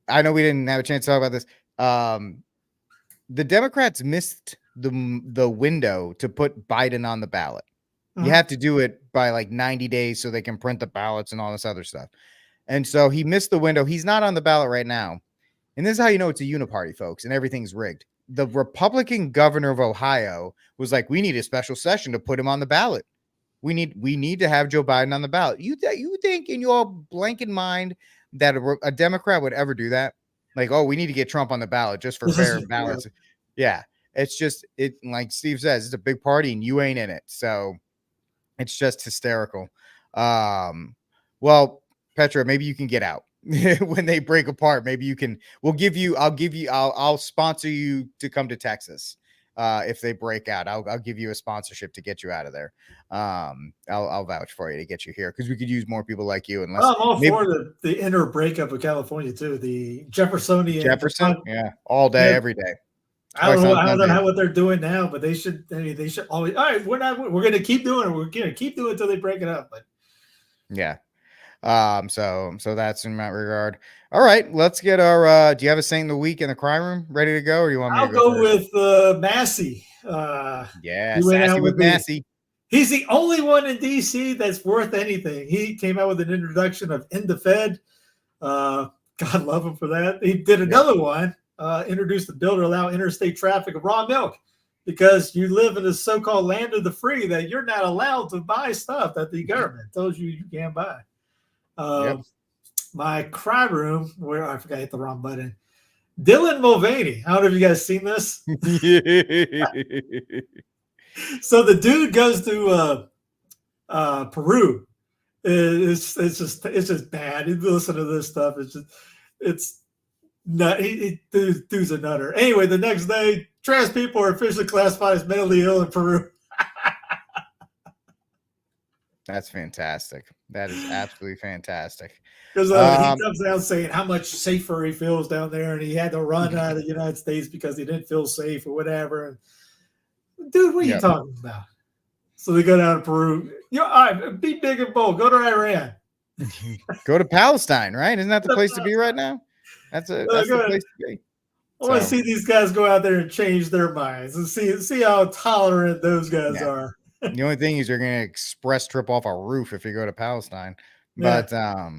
I know we didn't have a chance to talk about this. The Democrats missed the window to put Biden on the ballot. You have to do it by like 90 days so they can print the ballots and all this other stuff. And so he missed the window. He's not on the ballot right now. And this is how you know it's a uniparty, folks, and everything's rigged. The Republican governor of Ohio was like, we need a special session to put him on the ballot. We need to have Joe Biden on the ballot. You think in your blanket mind that a Democrat would ever do that? Like, oh, we need to get Trump on the ballot just for fair balance. Yeah, it's just like Steve says, it's a big party and you ain't in it. So it's just hysterical. Well, Petra, maybe you can get out. When they break apart, maybe you can. I'll sponsor you to come to Texas. If they break out, I'll give you a sponsorship to get you out of there. I'll vouch for you to get you here because we could use more people like you. I'm all for the inner breakup of California too. The Jefferson, yeah, all day, every day. I don't know what they're doing now, but they should always. All right, we're going to keep doing it. We're going to keep doing it until they break it up. But yeah. So that's in that regard. All right, let's get our do you have a Saint in the Week in the crime room ready to go, or you want me to go with Massey? Yeah, Sassy with Massey. He's the only one in DC that's worth anything. He came out with an introduction of End the Fed. God love him for that. He did another one, introduced the bill to allow interstate traffic of raw milk because you live in the so-called land of the free that you're not allowed to buy stuff that the government tells you can't buy. my cry room where I forgot I hit the wrong button. Dylan Mulvaney. I don't know if you guys seen this. So the dude goes to Peru. It's just bad. You listen to this stuff. It's nut. Dude's a nutter. Anyway, the next day, trans people are officially classified as mentally ill in Peru. That's fantastic. That is absolutely fantastic. Because he comes out saying how much safer he feels down there, and he had to run out of the United States because he didn't feel safe or whatever. And, dude, what are you talking about? So they go down to Peru. Be big and bold. Go to Iran. Go to Palestine, right? Isn't that the place to be right now? That's the place to be. I want to see these guys go out there and change their minds and see how tolerant those guys are. The only thing is you're going to express trip off a roof if you go to Palestine. But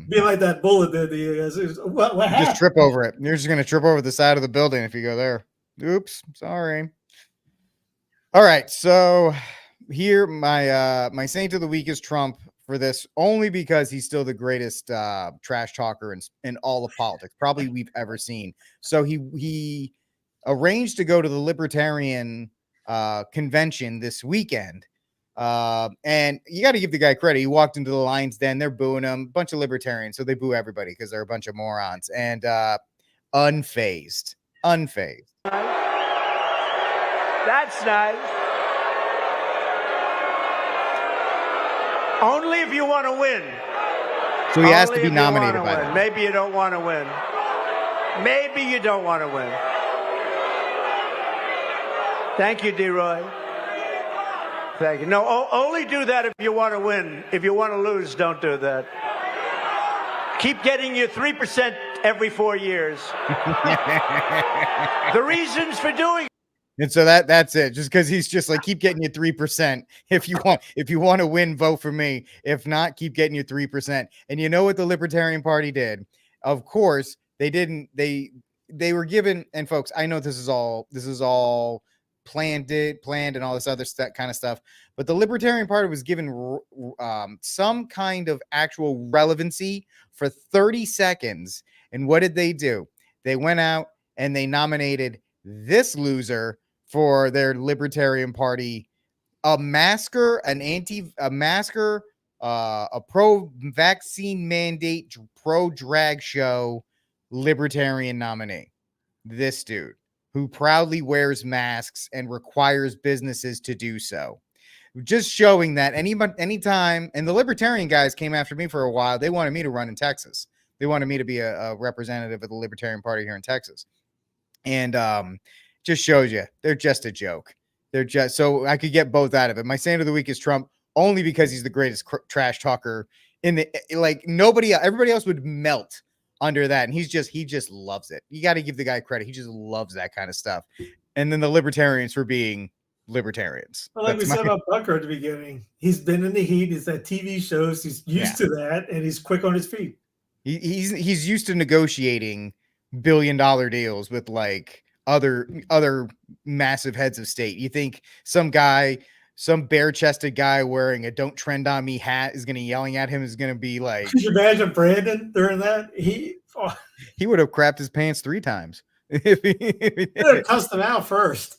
be like that bullet did to you guys. What happened? Just trip over it. You're just going to trip over the side of the building if you go there. Oops, sorry. All right, so here my saint of the week is Trump for this, only because he's still the greatest trash talker in all of politics, probably we've ever seen. So he arranged to go to the Libertarian convention this weekend. And you got to give the guy credit. He walked into the Lion's Den. They're booing him. A bunch of libertarians. So they boo everybody because they're a bunch of morons. And unfazed. That's nice. Only if you want to win. So he has to be nominated by them. Maybe you don't want to win. Maybe you don't want to win. Thank you, D-Roy. Thank you. No, only do that if you want to win. If you want to lose, don't do that. Keep getting your 3% every 4 years. The reasons for doing it. And so that's it. Just because he's just like, keep getting your 3%. If you want to win, vote for me. If not, keep getting your 3%. And you know what the Libertarian Party did? Of course, they didn't. They were given. And folks, I know this is all planned and all this other kind of stuff. But the Libertarian Party was given some kind of actual relevancy for 30 seconds. And what did they do? They went out and they nominated this loser for their Libertarian Party, a pro-vaccine mandate, pro-drag show Libertarian nominee. This dude who proudly wears masks and requires businesses to do so. Just showing that anytime, and the Libertarian guys came after me for a while. They wanted me to run in Texas. They wanted me to be a representative of the Libertarian Party here in Texas. And just shows you they're just a joke. They're just, so I could get both out of it. My saint of the week is Trump, only because he's the greatest trash talker in the, like, everybody else would melt under that. And he just loves it. You got to give the guy credit. He just loves that kind of stuff. And then the Libertarians for being libertarians. Well, like we said about Butker at the beginning, he's been in the heat. He's at TV shows. He's used to that, and he's quick on his feet. He's used to negotiating billion-dollar deals with like other massive heads of state. You think some bare-chested guy wearing a "Don't Trend on Me" hat is going to yelling at him is going to be like? Could you imagine Brandon during that? He would have crapped his pants 3 times. He would have cussed him out first.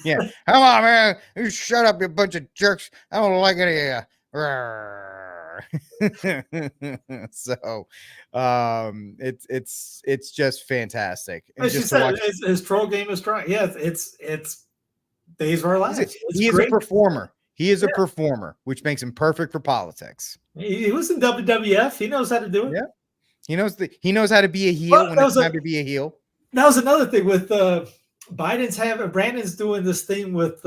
Yeah, come on, man! You shut up, you bunch of jerks! I don't like any of you. So, it's just fantastic. And as just you said, his troll game is strong. Yeah, it's days of our lives. He is a performer. He is a performer, which makes him perfect for politics. He was in WWF. He knows how to do it. Yeah, he knows how to be a heel when it's time to be a heel. That was another thing with Brandon's doing this thing with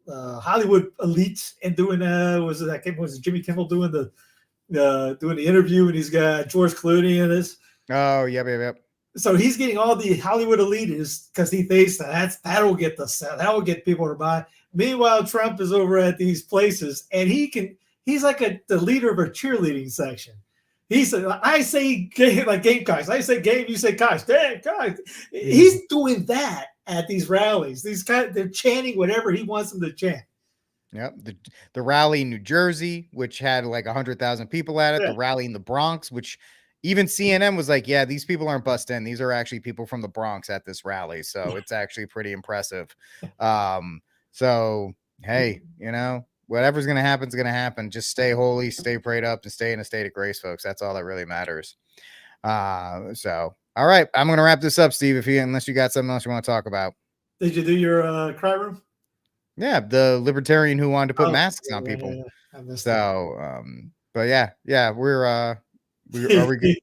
Hollywood elites and doing was Jimmy Kimmel doing the interview, and he's got George Clooney in this. Oh, yep. So he's getting all the Hollywood elitists because he thinks that'll get that will get people to buy. Meanwhile, Trump is over at these places, and he's like the leader of a cheerleading section. He said, I say game, like Gamecocks. I say game, you say Cocks. Damn, Cocks. He's doing that at these rallies. They're chanting whatever he wants them to chant. Yep. The rally in New Jersey, which had like 100,000 people at it. Yeah. The rally in the Bronx, which even CNN was like, yeah, these people aren't bussed in. These are actually people from the Bronx at this rally. So it's actually pretty impressive. So, hey, whatever's going to happen is going to happen. Just stay holy, stay prayed up, and stay in a state of grace, folks. That's all that really matters. So, all right. I'm going to wrap this up, Steve, unless you got something else you want to talk about. Did you do your cry room? Yeah, the libertarian who wanted to put masks on people. Yeah. So, but yeah, are we good?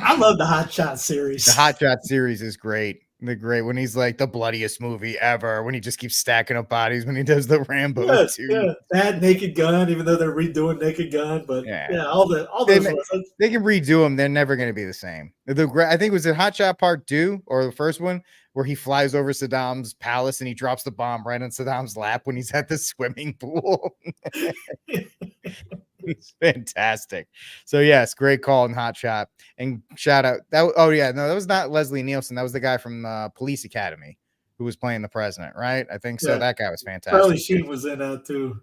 I love the Hot Shot series. The Hot Shot series is great. When he's like the bloodiest movie ever, when he just keeps stacking up bodies, when he does the Rambo too. Yeah, that Naked Gun, even though they're redoing Naked Gun, but all those they can redo them. They're never going to be the same. I think it was in Hot Shot Part 2 or the first one where he flies over Saddam's palace and he drops the bomb right on Saddam's lap when he's at the swimming pool. It's fantastic. So yes, great call in Hot Shot, and shout out that. Oh yeah, no, that was not Leslie Nielsen. That was the guy from Police Academy who was playing the president, right? I think so. Yeah. That guy was fantastic. Charlie Sheen was in that too.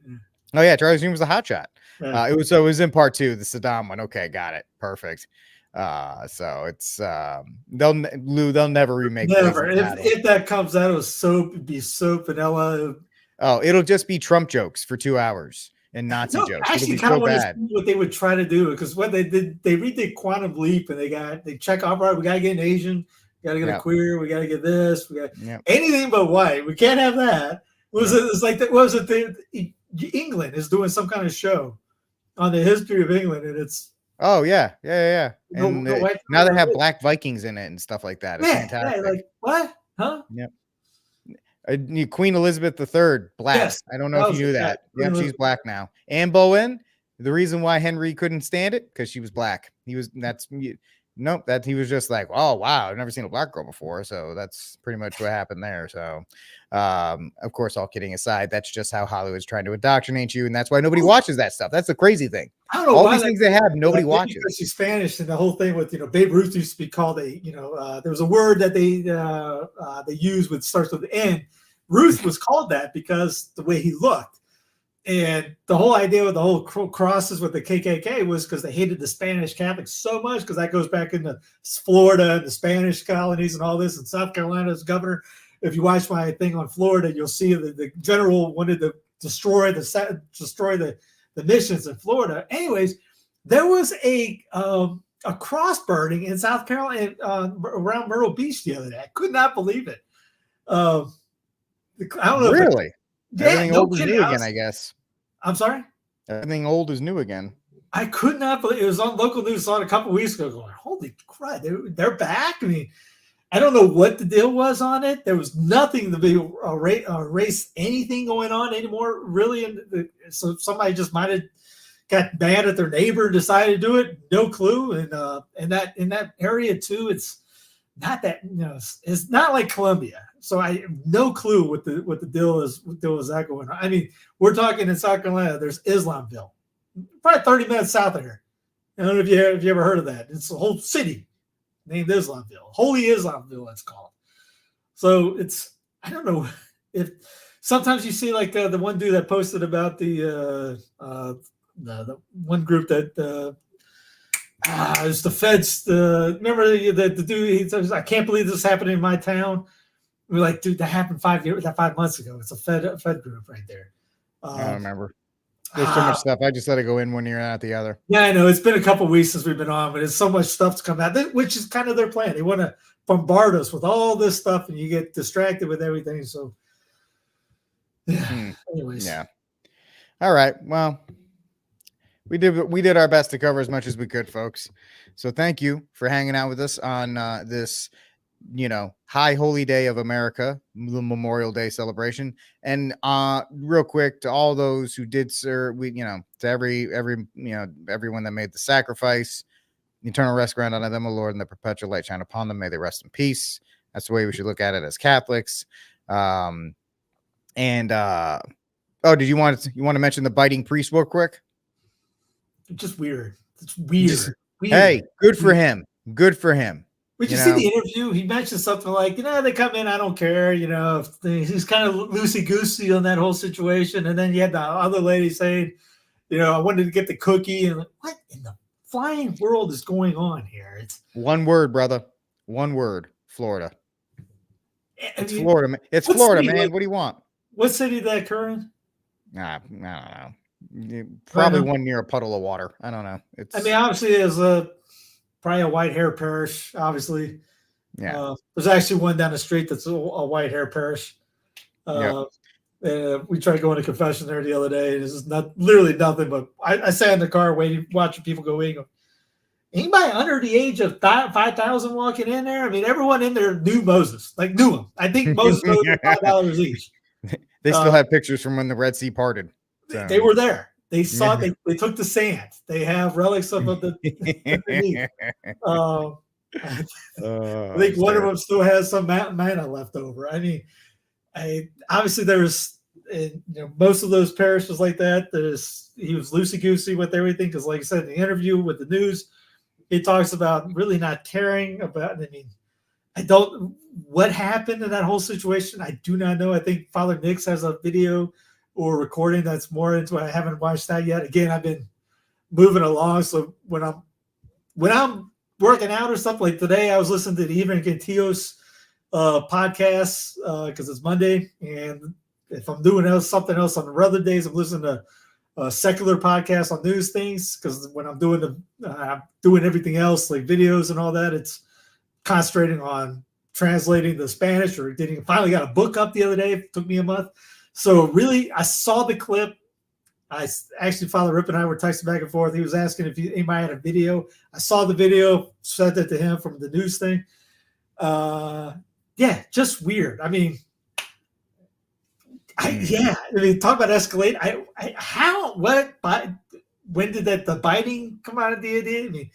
Oh yeah, Charlie Sheen was a Hot Shot. Yeah. It was in Part 2, the Saddam one. Okay, got it. Perfect. So it's they'll never remake. Never. If that comes out of soap, it'd be so vanilla. Oh, it'll just be Trump jokes for 2 hours. And Nazi jokes. Actually, kind of want to see what they would try to do, because what they did, they redid Quantum Leap, and they check off, right, we got to get an Asian, we got to get a queer, we got to get this, we got anything but white. We can't have that. It's like that. Was it England is doing some kind of show on the history of England, and it's yeah. And now they have black Vikings in it and stuff like that. It's fantastic. Like what? Huh? Yep. Queen Elizabeth III, black. Yes, I don't know if you knew that. Yep, she's black now. Anne Boleyn. The reason why Henry couldn't stand it, because she was black. He was just like, oh wow, I've never seen a black girl before. So that's pretty much what happened there. So, of course, all kidding aside, that's just how Hollywood's trying to indoctrinate you, and that's why nobody watches that stuff. That's the crazy thing. I don't know all these things they have, nobody watches. Because she's Spanish, and the whole thing with Babe Ruth used to be called there was a word that they use with starts with N. Ruth was called that because the way he looked, and the whole idea with the whole crosses with the KKK was because they hated the Spanish Catholics so much, because that goes back into Florida and the Spanish colonies and all this, and South Carolina's governor. If you watch my thing on Florida, you'll see the general wanted to destroy the missions in Florida. Anyways, there was a cross burning in South Carolina around Myrtle Beach the other day. I could not believe it. I don't know. Really? Everything old is new again, I guess. I'm sorry? Everything old is new again. I could not believe it. Was on local news a couple weeks ago going, holy crap, they're back. I mean, I don't know what the deal was on it. There was nothing to be erase anything going on anymore, really. So somebody just might have got mad at their neighbor and decided to do it. No clue. And that in that area too, it's not that, it's not like Colombia. So I have no clue what the deal is. What deal is that going on? I mean, we're talking in South Carolina. There's Islamville, probably 30 minutes south of here. I don't know if you ever heard of that. It's a whole city named Islamville, Holy Islamville, it's called. So I don't know if sometimes you see like the one dude that posted about the one group that it's the feds. Remember the dude? He says, "I can't believe this happened in my town." We're like, dude, that happened 5 months ago. It's a Fed group right there. I don't remember. There's so much stuff. I just let it go in one ear and out the other. Yeah, I know. It's been a couple of weeks since we've been on, but it's so much stuff to come out, which is kind of their plan. They want to bombard us with all this stuff, and you get distracted with everything. So, yeah. Anyways. Yeah. All right. Well, we did our best to cover as much as we could, folks. So thank you for hanging out with us on this high holy day of America, the Memorial Day celebration. And real quick, to all those who did serve, to everyone that made the sacrifice, eternal rest grant unto them, O Lord, and the perpetual light shine upon them. May they rest in peace. That's the way we should look at it as Catholics. Did you want to mention the biting priest real quick? It's just weird. It's weird. Hey, good for him. Good for him. Would you see the interview? He mentioned something like, they come in, I don't care. He's kind of loosey-goosey on that whole situation. And then you had the other lady saying, I wanted to get the cookie. And like, what in the flying world is going on here? It's one word, brother. One word. Florida. It's mean, Florida. It's what Florida, city, man. like, What do you want? what city did that occur in? Nah, I don't know. Probably one near a puddle of water. I don't know. It's. I mean, obviously, there's probably a white hair parish. Obviously, yeah. There's actually one down the street that's a white hair parish. We tried going to confession there the other day, and this is not literally nothing. But I sat in the car waiting, watching people go in. Anybody under the age of 5,000 walking in there? I mean, everyone in there knew Moses, like knew him. I think Moses owed them $5 each. They still have pictures from when the Red Sea parted. So. They were there. They saw. They took the sand. They have relics of the. I think one of them still has some manna left over. I mean, obviously there's most of those parishes like that. He was loosey goosey with everything because, like I said in the interview with the news, he talks about really not caring about. I mean, I don't. What happened in that whole situation? I do not know. I think Father Nix has a video or recording that's more into it. I haven't watched that yet. Again, I've been moving along, so when I'm working out or stuff like today, I was listening to the Even Gentios podcast because it's Monday, and if I'm doing something else on the other days, I'm listening to secular podcasts on news things because when I'm doing doing everything else like videos and all that, it's concentrating on translating the Spanish or finally got a book up the other day. It took me a month. So really, I saw the clip. Father Rip and I were texting back and forth. He was asking if anybody had a video. I saw the video, sent it to him from the news thing. Yeah, just weird. I mean, talk about escalate. When did the biting come out of the idea? I mean,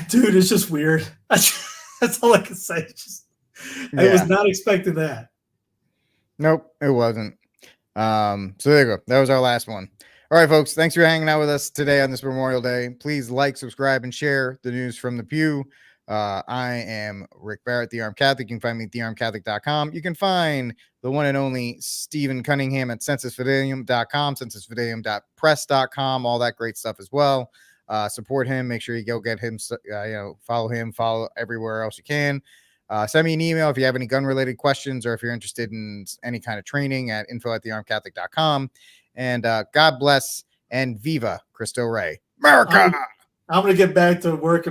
dude, it's just weird. That's all I can say. I was not expecting that. Nope, it wasn't. So there you go. That was our last one. All right, folks. Thanks for hanging out with us today on this Memorial Day. Please like, subscribe, and share the news from the pew. I am Rick Barrett, The Armed Catholic. You can find me at thearmedcatholic.com. You can find the one and only Stephen Cunningham at censusfidelium.com, censusfidelium.press.com, all that great stuff as well. Support him. Make sure you go get him, follow him, follow everywhere else you can. Send me an email if you have any gun-related questions or if you're interested in any kind of training at info@thearmedcatholic.com. And God bless and Viva Cristo Rey. America! I'm going to get back to working on